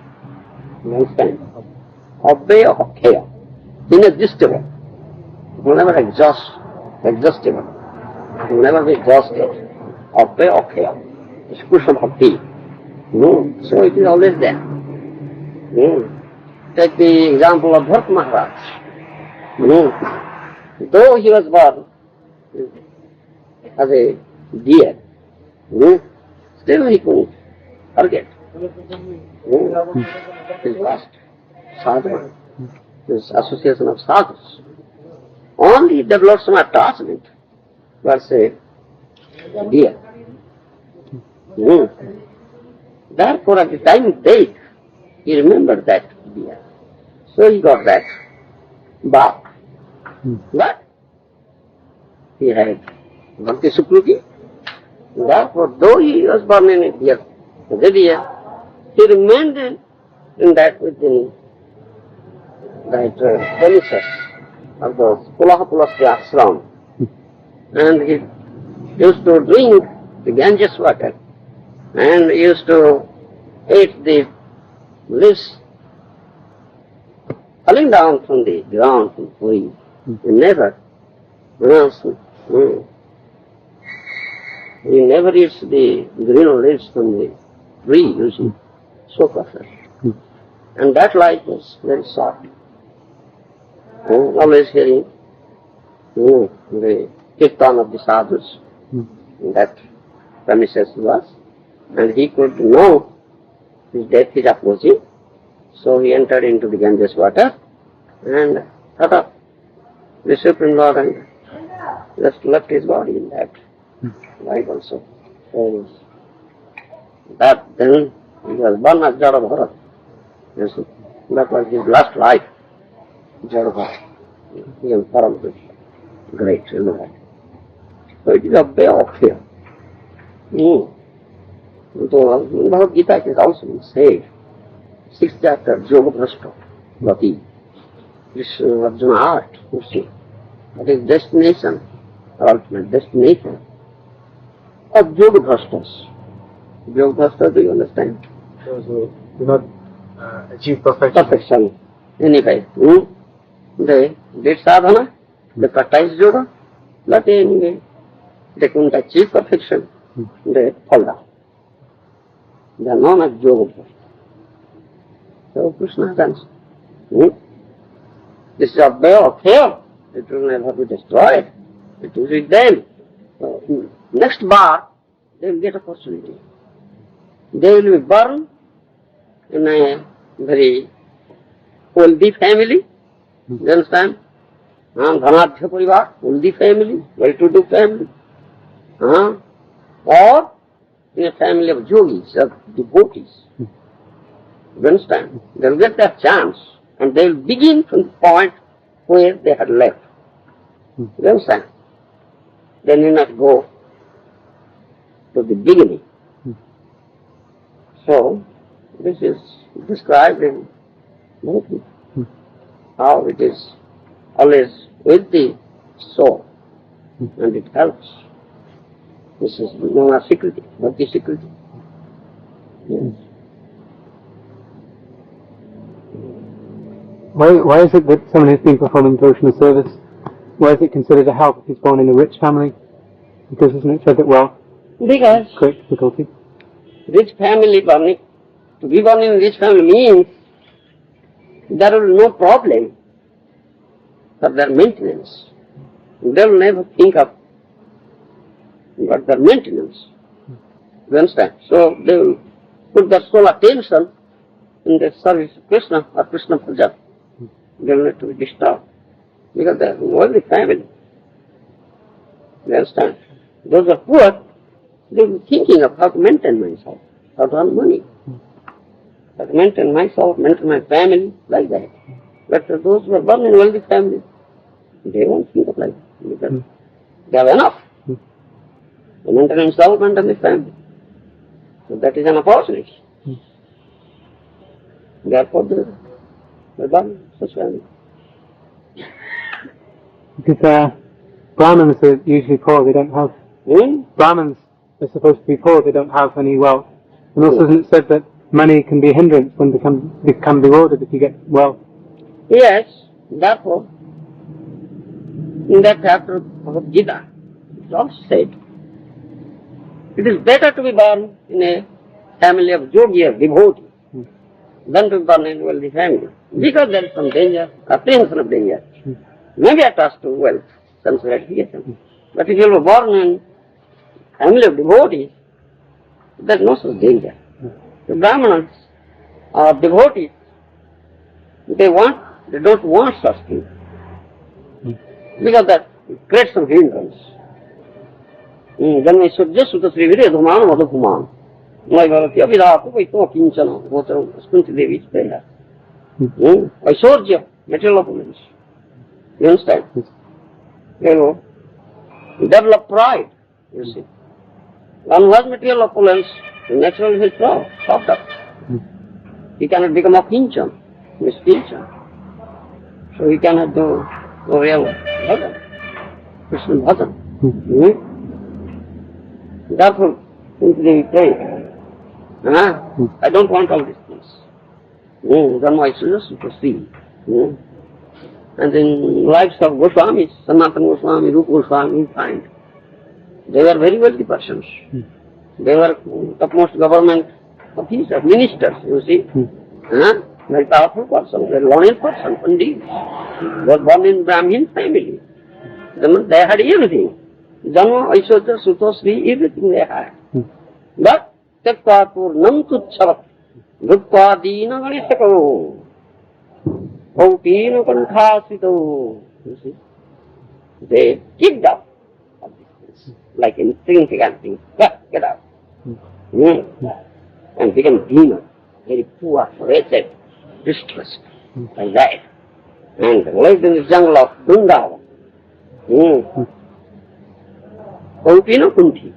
You understand? Abhaya Akhya. Inexhaustible. It will never exhaustible. It will never be exhausted. Abhaya Akhya. It's Kṛṣṇa bhakti. So it is always there. Take the example of Bharat Maharaj. Though he was born as a deer, still he couldn't forget his past sadhana, his association of sadhus. Only he developed some attachment towards a deer. Therefore, at the time of death, he remembered that deer. So he got that bark. But he had bhakti sukruti. Therefore, though he was born in a deer, he remained in that within that premises of the Pulasya ashram. And he used to drink the Ganges water and used to eat the leaves falling down from the ground from tree. He never he never eats the green leaves from the tree, you see, so perfect. And that life was very soft. Always hearing the kirtan of the sadhus, that premises was, and he could know his death is approaching, so he entered into the Ganges water and thought of the Supreme Lord and just left his body in that life also. So that then he was born as Jada Bharat. Yes, that was his last life, Jada Bharat. He was Param great, you know that. So it is a way of fear. So in Bhagavad Gita it is also said, 6th chapter, Yoga Bhrashta, Bhati. This Arjuna art, you see, that is destination, ultimate destination of Yoga Bhrashtas. Yoga Bhrashta, do you understand? Those who do not achieve perfection. Perfection. Anyway, they did sadhana, they practiced yoga, but anyway, they couldn't achieve perfection, they fall down. They are known as Yoga Bhrashta. So Krishna says, this is a way of hell. It will never be destroyed. It is with them. So, next bar, they will get opportunity. They will be born in a very wealthy family. You understand? Dhanadhya parivar, wealthy family, well-to-do family. Or in a family of yogis, of devotees. You understand? They will get that chance and they will begin from the point where they had left. You understand? They need not go to the beginning. So, this is described in Bhakti, how it is always with the soul, and it helps. This is known as security, Bhakti security. Yes. Why is it that someone who's been performing devotional service, why is it considered a help if he's born in a rich family? Because isn't it said that wealth Because creates difficulty? rich family, to be born in a rich family means there will be no problem for their maintenance. They will never think of but their maintenance. You understand? So they will put their sole attention in the service of Krishna or Krishna Praja. They will not to be disturbed because they are in wealthy family. You understand? Those are poor, they will be thinking of how to maintain myself, how to earn money, how to maintain myself, maintain my family, like that. But those who are born in wealthy family, they won't think of like that because they have enough. To maintain himself, maintain the family. So that is an opportunity. Therefore, they are born in such family. Because Brahmins are usually poor, they don't have... Brahmins are supposed to be poor, they don't have any wealth. And also isn't it said that money can be a hindrance when become rewarded if you get wealth? Yes, therefore, in that chapter of Gita, it also said, it is better to be born in a family of yogi or devotee than to be born in a wealthy family. Because there is some danger, apprehension of danger. Maybe attached to wealth, sense gratification. But if you are born in a family of devotees, there is no such danger. The Brahmanas or devotees, they don't want such things. Because that creates some hindrance. Janma Surya Sutta Sri Viredhuman Madhukuman. My Bharatiya Vidhatu Vaito Kinchana Votram Askunti Devi is prayer. Aisorja, material opulence. You understand? You know, develop pride, you see. One who has material opulence, naturally he is proud, soft up. He cannot become a kinchan, miskinchan. So he cannot do real bhajan, Krishna bhajan. Therefore, simply we pray. I don't want all these things. Then my suggestions to see. And in lives of Goswamis, Sanatana Goswami, Rupa Goswami, we find they were very wealthy persons. They were topmost government officers, ministers, you see. Very powerful person, very learned person, Pandit. They were born in Brahmin family. They had everything. Janma, Aishwarya, Sutta, Sri, everything they had. But, Tekva Purnam Tuchhavat, Dhutva Dina Ganeshako, Pautina Kanthasito. You see, they kicked up of these things, like insignificant things. Get out. And became demon, very poor, wretched, distressed, like that. And lived in the jungle of Vrindavan. Kautina Kunti.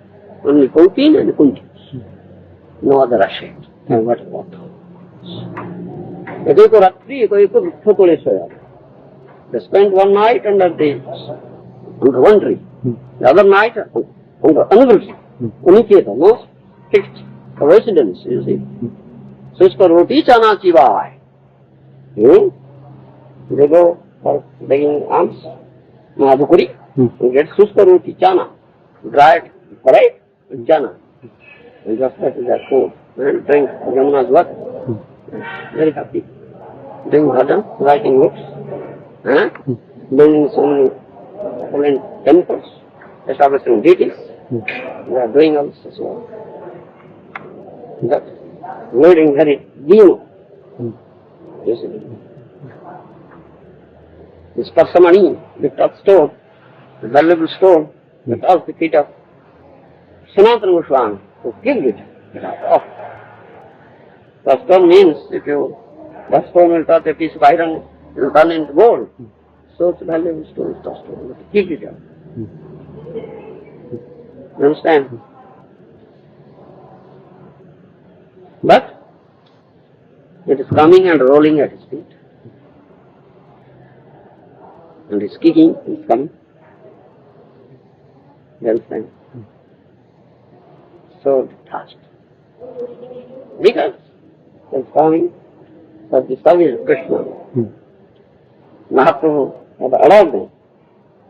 Only Kautina and Kunti. No other ashade. And what about? They spent one night under one tree. The other night under another tree. Uniketa, no fixed residence, you see. Suska roti chana chivai. They go for begging alms, madhukuri, and get suska roti chana, dried bread with chana. And just that is their food. And drink Yamuna's water. Very happy. Doing bhajan, writing books, building so many opulent temples, establishing deities. They are doing all this as well. That leading very dino. You see. This Parsamani, the top stone, the valuable stone, that off the feet of Sanatana Goswami, who killed it. Off. The stone means if that stone will touch a piece of iron, it will turn into gold. So it's a valuable stone, but to keep it up. You understand? But it is coming and rolling at his feet. And it's kicking, it's coming. Well fine. So detached. Because it's coming for the service of Krishna. Mahaprabhu had allowed them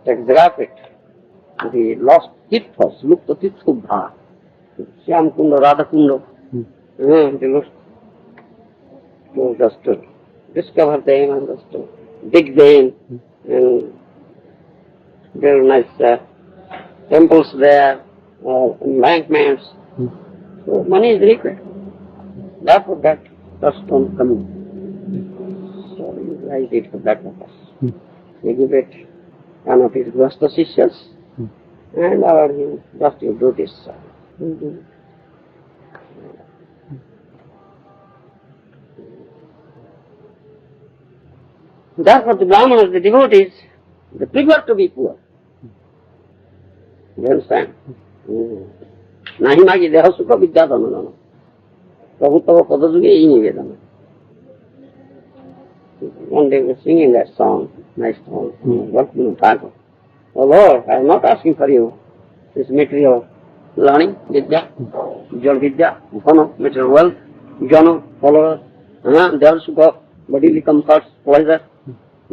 to exaggerate the lost tirthas, lupta tirthubha, Shyam Kunda, Radha Kunda. They lost to just to discover them and just to dig them, and very nice temples there, embankments. So money is required. Therefore that Darshan coming. So he writes it for that purpose. They give it one of his Grasta Sishyas and allowed him just to do this. Therefore the Brahmanas, the devotees, they prefer to be poor. You understand? Nahi magi deha sukha vidya dhanadana. Prabhu tava padajuge ei nivedana. One day we were singing that song, nice song, Bhakti Thakur. Oh Lord, I am not asking for you this material learning, vidya, jal vidya, material wealth, jana, followers, deha sukha, bodily comforts, pleasure.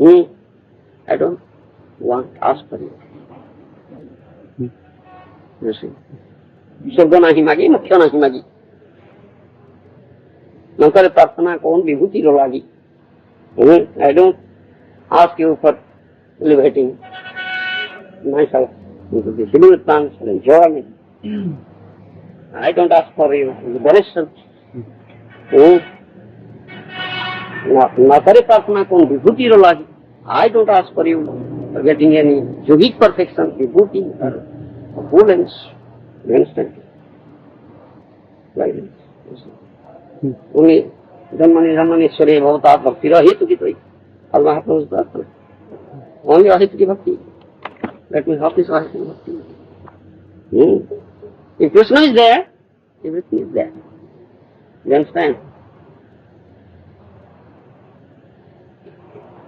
I don't want to ask for you. You see. Shubha nahi magi, mukhya nahi magi. Nankare prarthana kon vibhuti ro lagi. I don't ask you for elevating myself into the Srimad plans and enjoyment. I don't ask for you liberation. Nakare prarthana kon vibhuti ro lagi. I don't ask for you for getting any yogic perfection, vibhuti or opulence. You understand? Like this. Only Dhammanishwari Bhavatat Bhakti Rahitu ki toi. All Mahaprabhu's prarthana. Only Rahitu ki Bhakti. Let me have this Rahitu ki Bhakti. If Krishna is there, everything is there. You understand?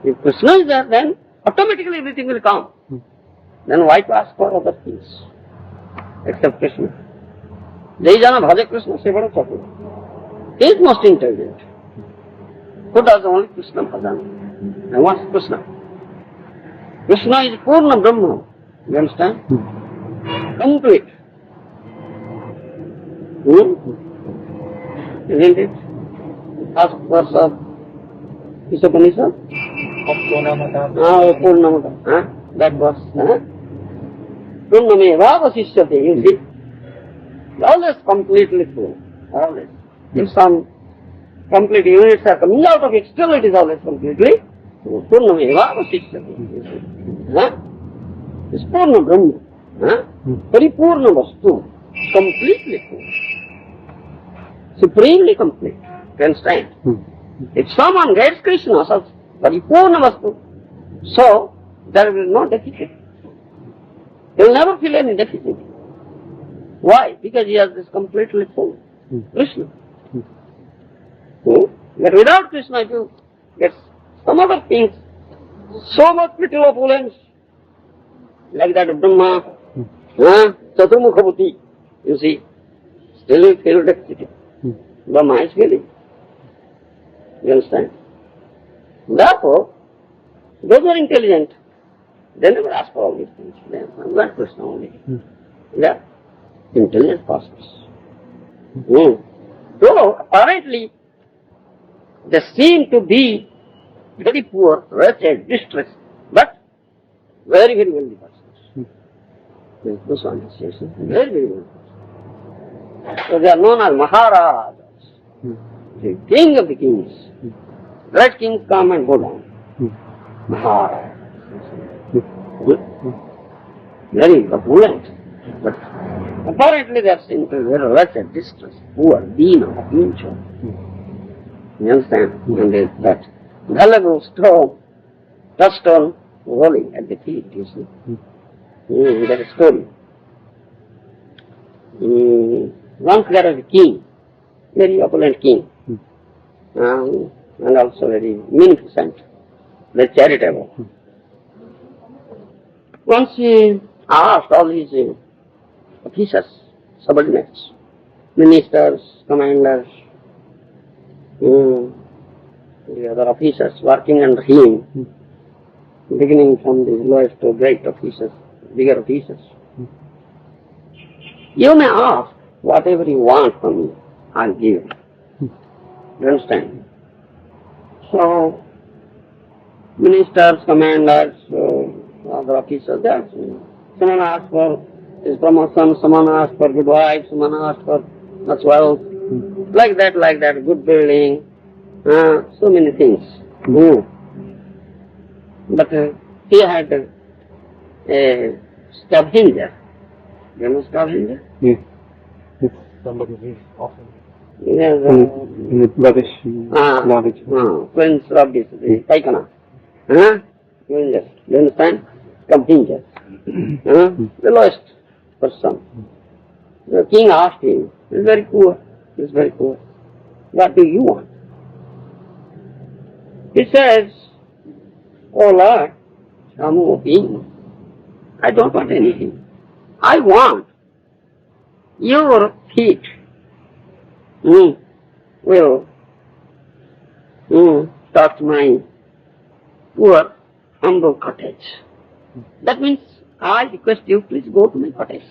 If Krishna is there, then automatically everything will come. Then why to ask for other things? Except Krishna. Jayjana bhaja Krishna sevada chatur. He is most intelligent. Who does only Krishna bhajan? And what's Krishna? Krishna is Purna Brahma. You understand? Complete. Isn't it? First verse of Upanishad? Purnamata. That verse. Purnameva vasishyate. You see? Always completely full. Always. If some complete units are coming out of it, still it is always completely full. Purnameva vasishyate. It's Purna Brahma. Paripurna Vastu. Completely full. Supremely complete. You understand? If someone gets Krishna, so Paripurna Vastu, so there will be no deficit. He will never feel any deficit. Why? Because he has this completely full Krishna. But without Krishna, if you get some other things, so much little opulence, like that of Brahma, Chaturmukha Buddhi, you see, still you feel deficit. Brahma is feeling. You understand? Therefore, those who are intelligent, they never ask for all these things. They want Krishna only. They are intelligent persons. So, apparently, they seem to be very poor, wretched, distressed, but very, very wealthy persons. The Swami says, very, very wealthy persons. So they are known as Maharaj, the king of the kings. Great kings come and go down. Maharaj. Very opulent, but apparently they are seen to be very wretched, distressed, poor, dina, pincho. You understand? And that valuable stone, touchstone, rolling at the feet, you see. That is story. Once there was a king very opulent king, and also very munificent, very charitable. Once he asked all his officers, subordinates, ministers, commanders, the other officers working under him, beginning from the lowest to great officers, bigger officers. You may ask whatever you want from me, I'll give you. You understand? So, ministers, commanders, other officers, someone asked for his promotion, someone asked for good wife, someone asked for much wealth, like that, good building, so many things. But he had a scavenger. You know scavenger? Yes. Somebody who's often Yes, In the rubbish, garbage. Prince rubbish, the paikana. You understand? Scavenger. The lowest person. The king asked him, he's very poor, what do you want? He says, oh Lord, Shamu king, I don't want anything. I want your feet will touch my poor humble cottage. That means I request you, please go to my cottage.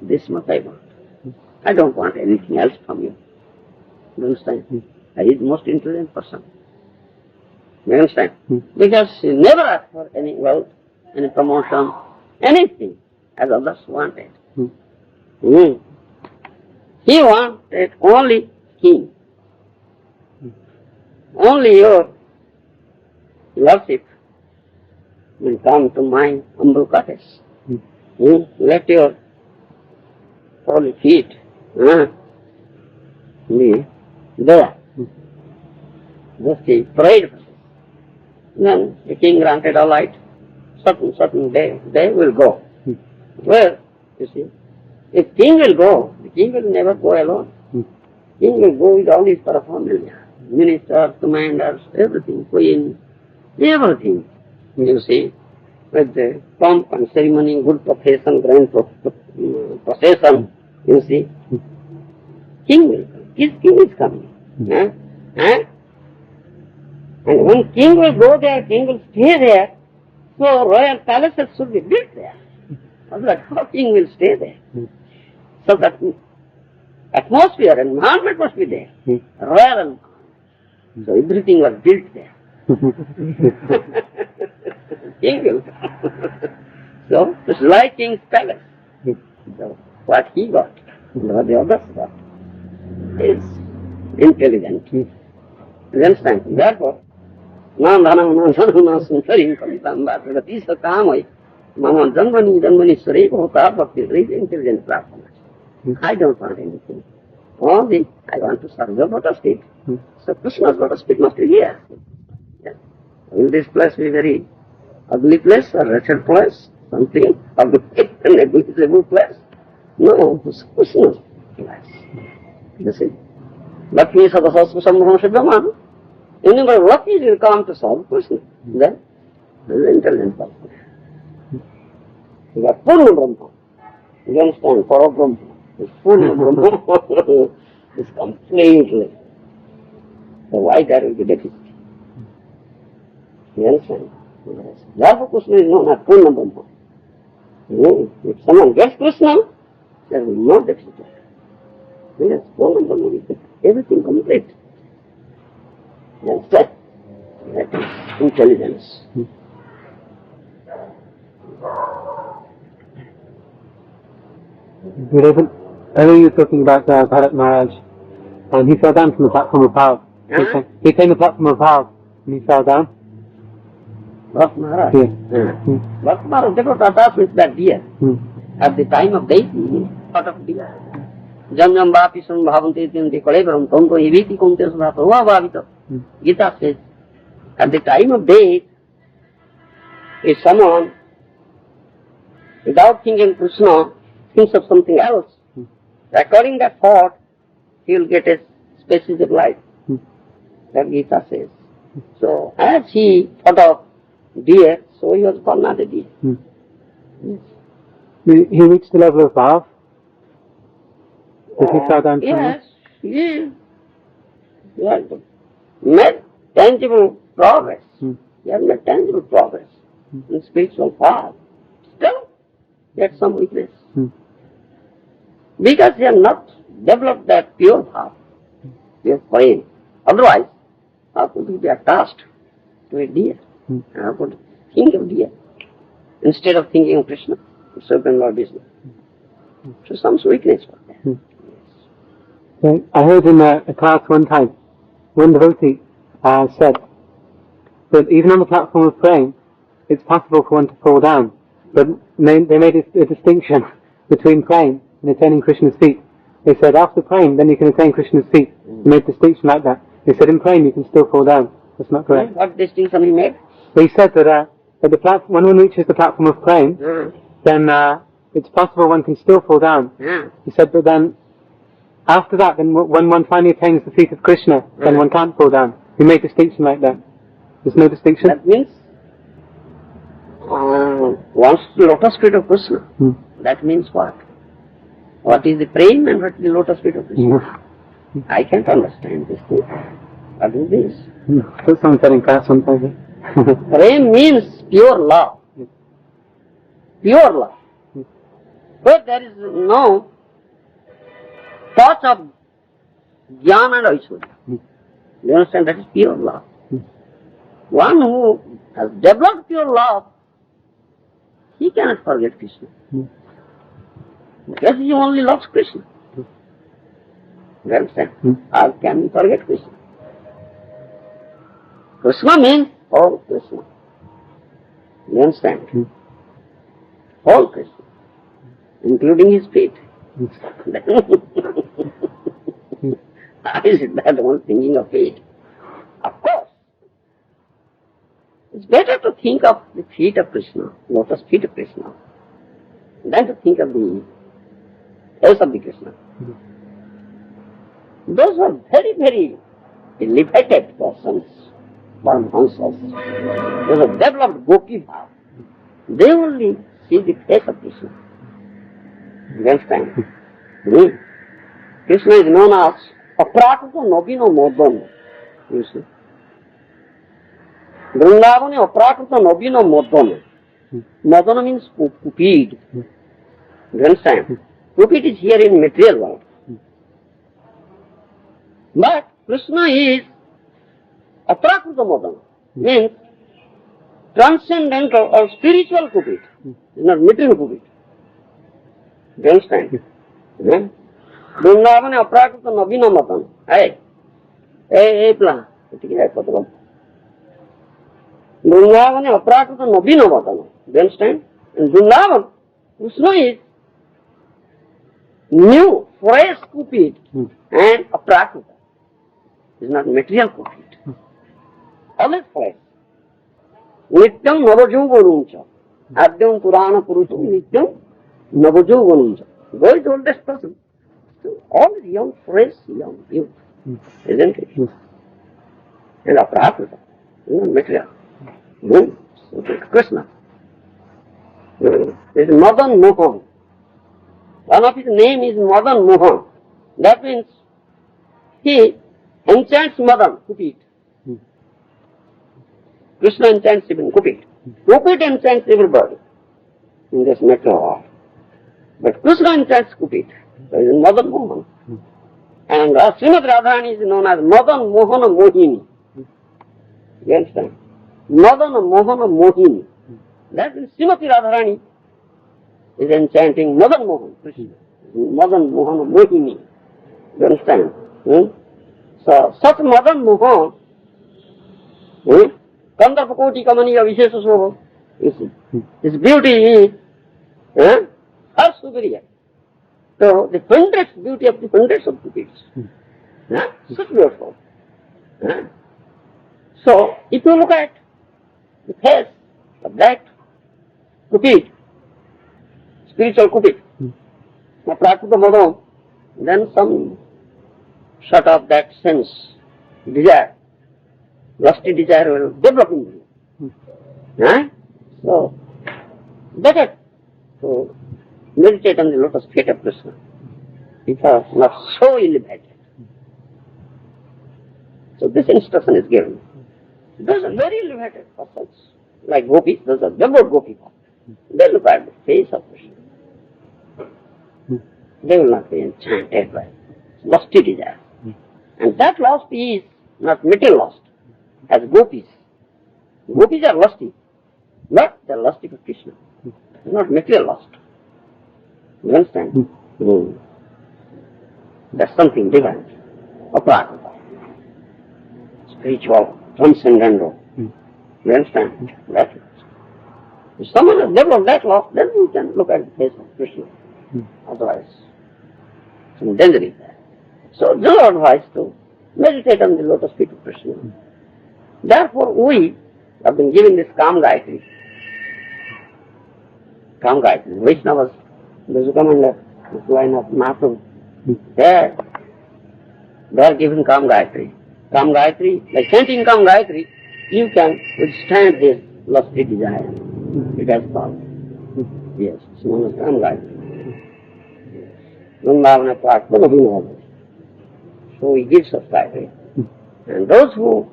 This much I want. I don't want anything else from you. You understand? He is the most intelligent person. You understand? Because he never asked for any wealth, any promotion, anything as others wanted. He wanted only king. Only your lordship will come to my humble cottage. Let your holy feet be there. Just he prayed. Then the king granted all right. Certain day they will go. Where? You see, if king will go, the king will never go alone. King will go with all his paraphernalia, ministers, commanders, everything, queen, everything. You see, with the pomp and ceremony, good procession, grand procession, you see, king will come. His king is coming. And when king will go there, king will stay there, so royal palaces should be built there. Otherwise, how king will stay there? So that atmosphere, environment must be there. Royal environment. So everything was built there. King will come. So it's like king's palace. So what he got, what the others got, is intelligent. You understand? Therefore, Nandhanam Nandhanam Suntarim Kavitam Bhatagati Sakamai Mama Janmani Sri Prabhupada Bhakti is intelligent prarthana. I don't want anything. Only I want to serve the lotus feet. So Krishna's lotus feet must be here. Yeah. Will this place be very ugly place or wretched place? Something ugly and negligible place? No, it's Krishna's place. You see? Lakshmi Sadasasva Sambhava Siddhamana. Anybody lucky will come to solve Krishna. Then he is intelligent person. He got Purna Brahma. You understand? Para Brahma. It's Purna Brahma. It's completely. So why there will be deficit? You understand? Therefore Krishna is known as Purna Brahma. If someone gets Krishna, there will be no deficit. Yes, Purna Brahma is everything complete. You understand? That is intelligence. I know you were talking about Bharat Maharaj, and he fell down from the platform of power. He came the platform of power, and he fell down. Bharat Maharaj? Yeah. Bharat Maharaj, they got attached with that deer. At the time of death, he thought of deer. Jam jam vapi sun bhavanti tinti kalevaram tonto hiviti kunte sudha prava bhavita. Gita says, at the time of death, if someone, without thinking Krishna, thinks of something else, according to that thought, he will get a species of life. That Gita says. So as he thought of deer, so he was born as a deer. He reached the level of bhav. Did he fell down from Yes, he has made tangible progress. He has made tangible progress in spiritual path. Still, he had some weakness. Because he has not developed that pure bhav, pure prema. Otherwise, how could he be attached to a deer? How could he think of deer instead of thinking of Krishna, the serpent Lord Vishnu? So some weakness was there. So I heard in a class one time, one devotee said that even on the platform of praying, it's possible for one to fall down. But they made a distinction between praying and attaining Krishna's feet. They said after praying, then you can attain Krishna's feet. They made a distinction like that. They said in praying you can still fall down. That's not correct. What distinction he made? He said that at when one reaches the platform of praying, then it's possible one can still fall down. He said, but then after that, then when one finally attains the feet of Krishna, then one can't fall down. He made a distinction like that. There's no distinction. That means once the lotus feet of Krishna. That means what? What is the prema and what is the lotus feet of Krishna? I can't understand this thing. What is this? That's someone said in class sometimes. Prema means pure love. Pure love. But there is no touch of jnana and aishwarya. You understand? That is pure love. One who has developed pure love, he cannot forget Krishna. Because he only loves Krishna. You understand? How can he forget Krishna? Krishna means all Krishna. You understand? All Krishna. Including his feet. How is it that one thinking of feet? Of course. It's better to think of the feet of Krishna, lotus feet of Krishna, than to think of the face of the Krishna. Those were very, very elevated persons, Paramahansas. Those who developed Gopi Bhav. They only see the face of Krishna. You understand? Krishna is known as Aprakrita Navina Modana. You see? Vrindavana Aprakrita Navina Modana. Modana means cupid. You understand? Cupid is here in material world. But Krishna is Aprakrita Modana. Means transcendental or spiritual cupid. It's not material cupid. You understand? Vrindavana Aprakrita Navina Modana. Hey, plan. Vrindavana Aprakrita Navina Modana. You understand? And Vrindavan, Krishna is new, fresh cupid and Aprakrita. It's not material cupid. Always fresh. Nityam Navajoganuncha. Adyam Purana Purusham Nityam Navajoganuncha. God is the oldest person. So always young, fresh, young, youth. Isn't it? And Aprakrita. Material. So Krishna. Is Madan Mohan. One of his name is Madan Mohan. That means he enchants Madan, Cupid. Krishna enchants even Cupid. Cupid enchants everybody in this material world. But Krishna enchants Cupid. So he is Madan Mohan. And Srimad Radharani is known as Madan Mohana Mohini. You understand? Madan Mohana Mohini. That means Srimati Radharani is enchanting Madan Mohan, Krishna. Madan Mohana Mohini. You understand? So, such Madan Mohan, Kandharpa Koti Kamaniya Vishesha Shobha, you see, his beauty is far superior. So, the hundreds beauty of the hundreds of cupids. Such beautiful. So, if you look at the face of that cupid, spiritual cupid, Aprakrita Madam, then some shut off that sense, desire, lusty desire will develop in you. So, better to meditate on the lotus feet of Krishna, because not so elevated. So this instruction is given. Those are very elevated persons, like gopis, those are devout gopis. They look at the face of Krishna. They will not be enchanted by lusty desire. And that lust is not material lust, as gopis. Gopis are lusty, but they are lusty for Krishna. It's not material lust. You understand? That's something different, apart from that. Spiritual, transcendental. You understand? That's it. If someone has developed that lust, then you can look at the face of Krishna. Otherwise, some danger is there. So, general advice to meditate on the lotus feet of Krishna. Therefore, we have been given this calm Gayatri. Calm Gayatri. Vaishnavas, those who come under this line of Mahaprabhu, they are given calm Gayatri. Calm Gayatri, like chanting calm Gayatri, you can withstand this lusty desire. It has power. Yes, it's known as calm Gayatri. Vrindavana Park, both of you know this. So he gives us Gayatri. And those who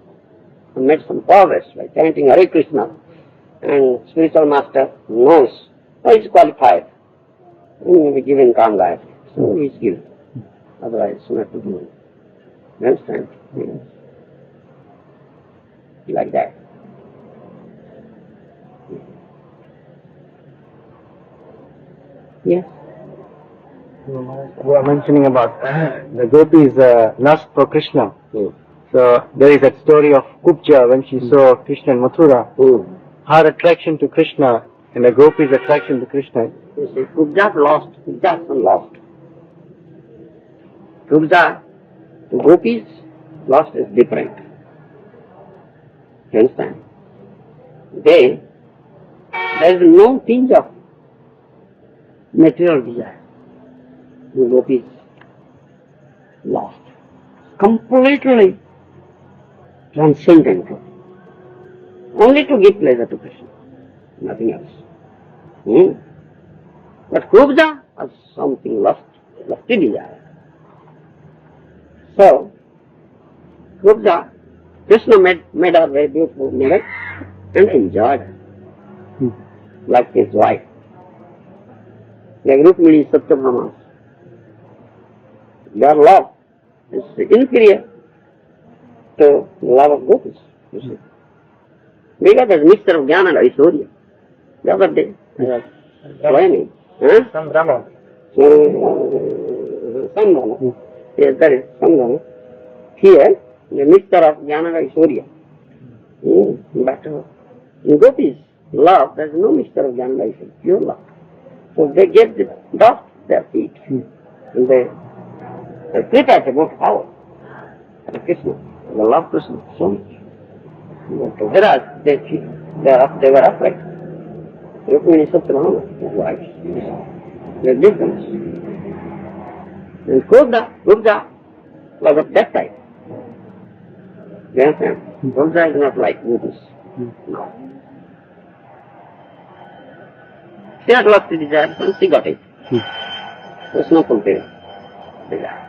have made some progress by chanting Hare Krishna, and spiritual master knows, he is qualified, he will be given calm Gayatri. So he is given. Otherwise, not to do. You understand? Yes. Like that. Yes. We are mentioning about the gopis' lust for Krishna. So there is that story of Kubja when she saw Krishna in Mathura. Her attraction to Krishna and the gopis' attraction to Krishna. You see, Kubja lost, Kubja lost. Kubja, the gopis, lost is different. You understand? There is no tinge of material desire. The gopis lost. Completely transcendental. Only to give pleasure to Krishna. Nothing else. But Kubja has something lusty desire. So, Kubja, Krishna made her very beautiful mother and enjoyed her. Like his wife. Like Rukmini Satyabhama. Their love is inferior to the love of gopis, you see. Because there's a mixture of Jnana and Aishwarya. The other day, I was explaining. Sambrama. Sambrama. Yes, that is Sambrama. Here, the mixture of Jnana and Aishwarya. But in gopis' love, there is no mixture of Jnana and Aishwarya, pure love. So they gave the dust their feet. And they prepared about power of Krishna. They love Krishna so much. Whereas they were afraid. Rukmini Satyabhama, his wife. They did them. And Kubja was of that type. You understand? Kubja is not like gopis. No. She had lost the desire and she got it. There's no fulfilled desire.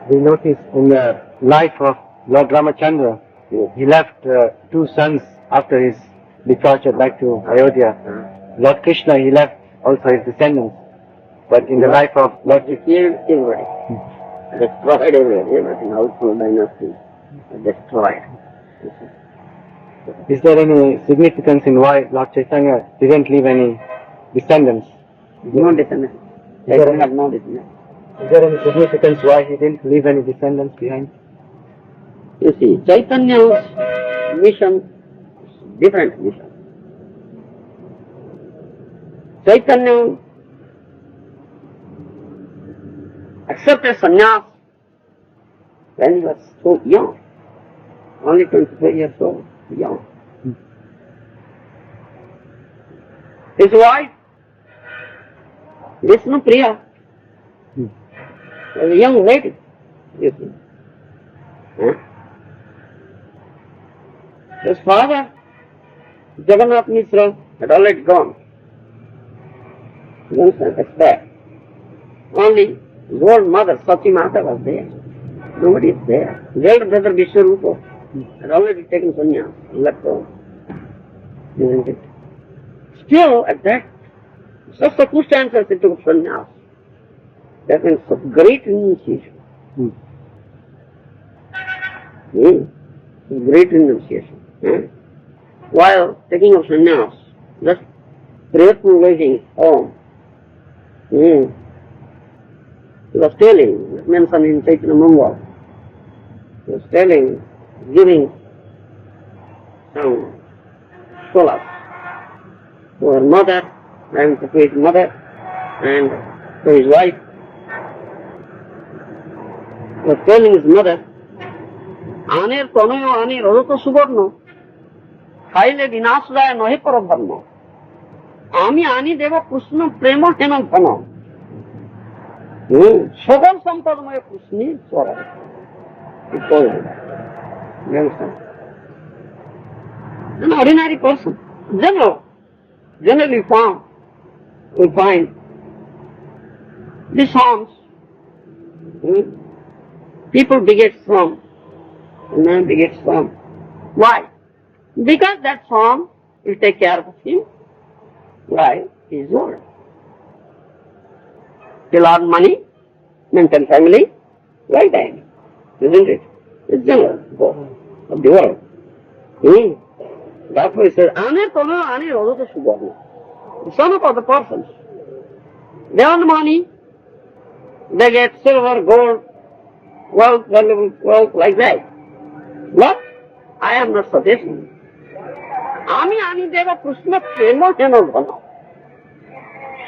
We notice in the life of Lord Ramachandra, he left 2 sons after his departure back to Ayodhya. Lord Krishna, he left also his descendants. But in the life of Lord He killed everybody. Destroyed everything, household dynasty. Destroyed. is there any significance in why Lord Chaitanya didn't leave any descendants? No descendants. Chaitanya had no descendants. Is there any significance why he didn't leave any descendants behind? You see, Chaitanya's mission is different mission. Chaitanya accepted sannyas when he was so young, only 24 years old, young. His wife, Vishnu Priya, a young lady, you see. His father, Jagannath Mishra, had already gone. You understand? It's there. Only his old mother, Sati Mata, was there. Nobody is there. His elder brother, Vishwarupa, had already taken sannyas and left home. Isn't it? Still, at that, such circumstances, he took sannyas. That means of great renunciation. Great renunciation. While taking of sannyas, just prayerful waiting home, he was telling, mentioned in Chaitanya Mangal, he was telling, giving some solace to her mother and to his mother and to his wife. He was telling his mother, Aner Tanoyo Aner Odoto Suborno, Haile Vinasudaya Nohe Paradharma. Ami Ani Deva Kṛṣṇa Prema Henan Dhana. সকল সম্পদময় কৃষ্ণই চরণ। You understand? An ordinary person, generally found, we find these forms, people beget from, man begets from. Why? Because that form will take care of him while he is old. He'll earn money, maintain family, while dying. Isn't it? It's general goal of the world. Therefore he says, Ane Tono Ane Odoto Suborno. The son of other persons. They earn money, they get silver, gold, wealth, valuable wealth, like that. But I am not suggesting. Ami Ani Deva Kṛṣṇa Prema Henan Dhana.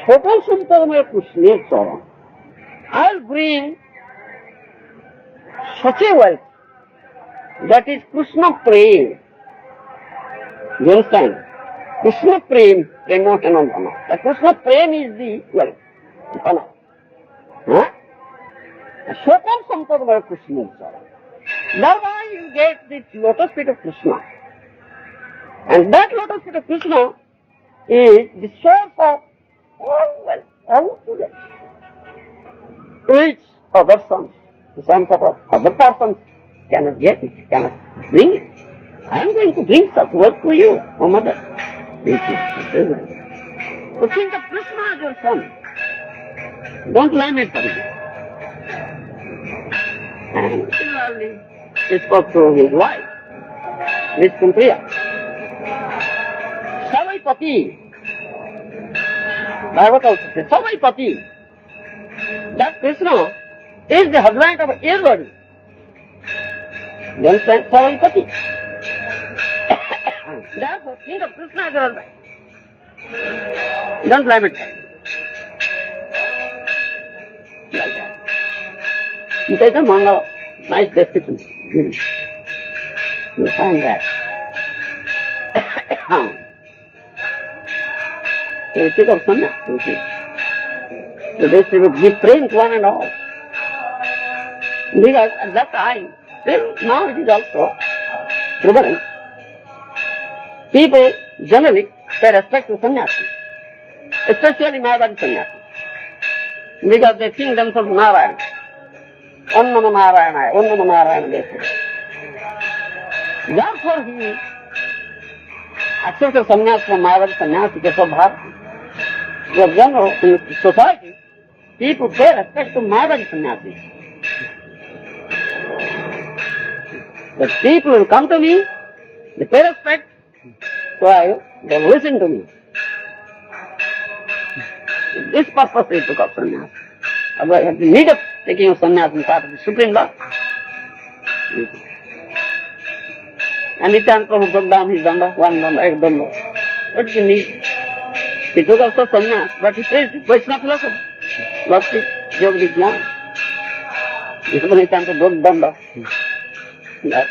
সকল সম্পদময় কৃষ্ণের চরণ. I'll bring such a wealth that is Kṛṣṇa Prema. You understand? Kṛṣṇa Prema, Prema Henan Dhana. The Kṛṣṇa Prema is the wealth. Dhana. সকল সম্পদময় কৃষ্ণের চরণ. Thereby you get the lotus feet of Krishna. And that lotus feet of Krishna is the source of all wealth, all goodness. Which other sons, the sons of other persons cannot get it, cannot bring it. I am going to bring such wealth to you, O mother. So think of Krishna as your son. Don't lament for him. And similarly, he spoke to his wife, Miss Kumpriya. Savai Pati. Bhagavad also says, Savai Pati. That Krishna is the husband of everybody. You understand? Savai Pati. Therefore, think of Krishna as your husband. Don't lament for him. Like that. You take a Mangala, nice description. You find that. So you think of sannyas, you see. So they say, give praying to one and all. Because at that time, now it is also prevalent. People generally pay respect to sannyasi, especially Maharaj sannyasi. Because they think themselves Narayana. Onnama Narayana, Onnama Narayana, they say. Therefore he accepted sannyas from Maharaj sannyasi because of Bharati. Because general, in society, people pay respect to Maharaj sannyasi. The people will come to me, they pay respect, so they listen to me. This purpose he took up sannyas. Otherwise, the need of taking of sannyas is part of the supreme law. And Nityananda Prabhu broke down his danda, one danda, ek danda. What is the need? He took also sannyas, but he praised it. Vaishnava philosophy. Bhakti, yoga, jnana. This one Nityananda broke danda. That,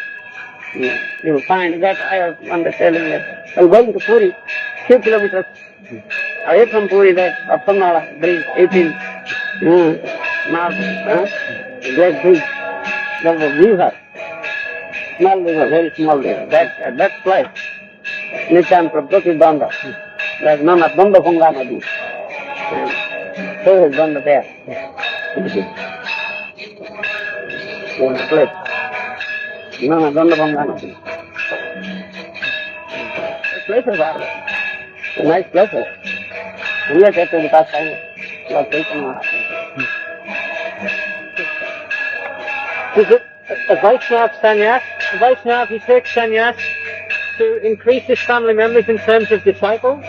you will find that I was one day telling that while going to Puri, few kilometers away from Puri, that Appanala bridge, 18. Not great big. There's a river, small river, very small river. At that place, Nityam Prabhupada Danda. There's none of Danda Punga Nadi. So is Danda there. In a place. None of Danda Punga Nadi. Places are nice places. We are taken with us time. We are taken with us. A Vaishnava sannyas, a Vaishnava he takes sannyas to increase his family members in terms of disciples.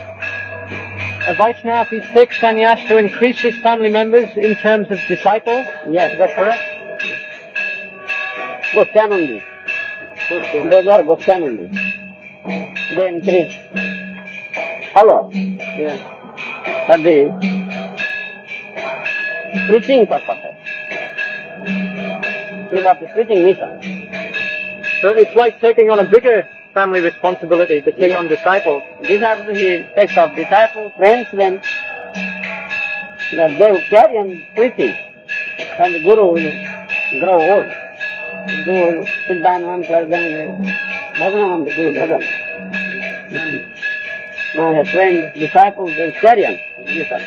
A Vaishnava he takes sannyas to increase his family members in terms of disciples. Yes, that's correct. Gosyanandi. Those are Gosyanandi. They increase. Follow. Yes. For the preaching purpose. Of the preaching mission. So it's like taking on a bigger family responsibility to take on disciples. These are the takes of disciples, friends, then that they will carry on preaching. And the Guru will grow old. The Guru will sit down one place, then Bhajan on the Guru Bhajan. Now his friends, disciples, they will carry on. Listen.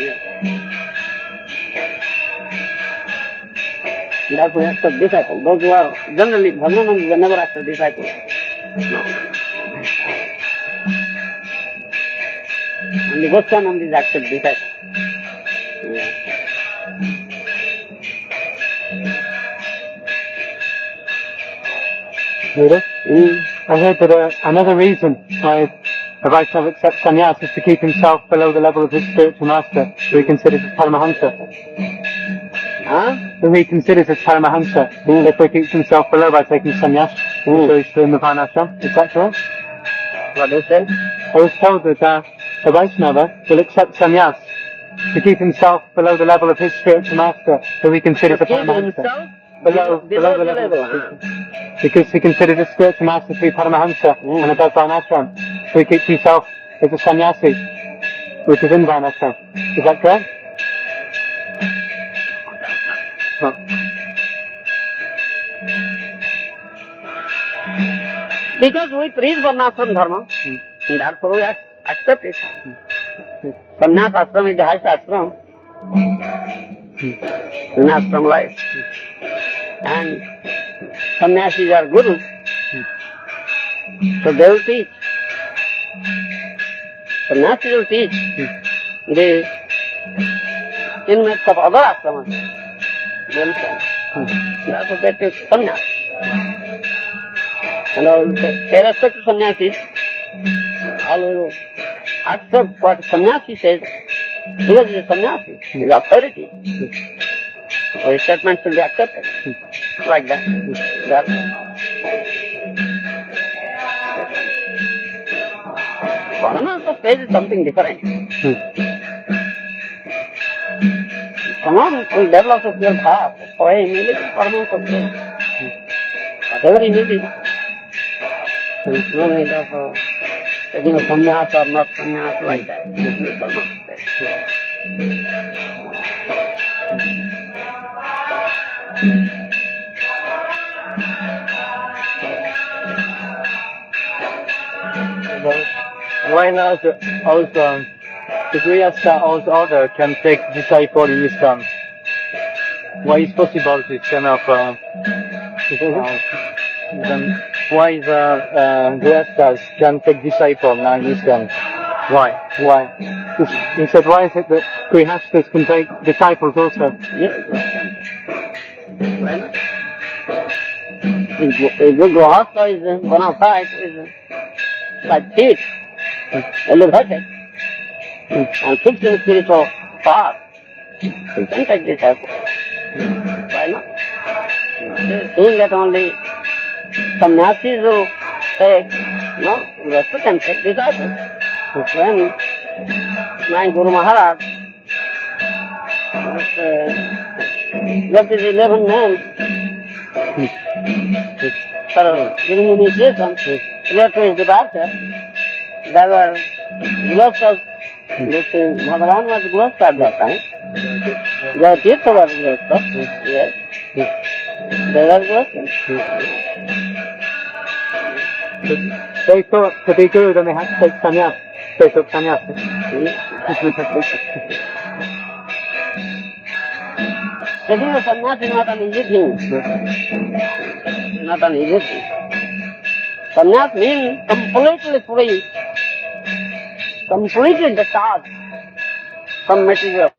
Yeah. That's why accept disciples. Those who are generally Bhajanand, they never accept disciples. No. Only Gosyanand is accept disciples. Yeah. Really? I heard that another reason why a Vaishnava accepts sannyas is to keep himself below the level of his spiritual master, who he considers as Paramahansa. Who he considers as Paramahansa, therefore he keeps himself below by taking sannyas, so he's still in the Varnashram. Is that correct? What do you say? I was told that a Vaishnava will accept sannyas to keep himself below the level of his spiritual master, who he considers a Paramahansa. Below the level. Because he considers his spiritual master to be Paramahansa and above Varnashram. So he keeps himself as a sannyasi, which is in Varnashram. Is that correct? Huh. Because we preach Varnashram Dharma, and therefore we accept it. Sannyas ashram is the highest ashram. In ashram life. And sannyasis are gurus. So they will teach. Sannyasis will teach the inmates of other ashramas. They understand? That's what they take sannyas. And all irrespective sannyasis, all will accept what sannyasi says, because he is a sannyasi, he is authority. So his statement should be accepted. Like that. Paramahansa says is something different. Come on, we develop a pure path. For him, he lives Paramahansa says. Whatever he needs, there is no need of taking a sannyas or not sannyas like that. Why not also the Grihastha also order can take disciple in ISKCON? Why is possible this kind of then why the Grihasthas can take disciple now in ISKCON? Why? He said, why is it that Grihasthas can take disciples also? A good Grihastha is bona fide, is like teeth, elevated, and fixed in spiritual path. You can take disciples. Why not? Seeing that only sannyasis will take, no, Grihastha can take disciples. When my Guru Maharaj left his 11 men for giving initiation, prior to his departure, there were Grihasthas, Bhagavan was Grihastha at that time. The teeth were grosses, yes. They were grosses. They thought to be guru then they had to take sannyas. They took sannyas. Taking a sannyas is not an easy thing. Not an easy thing. Sannyas means completely free, completely detached from material.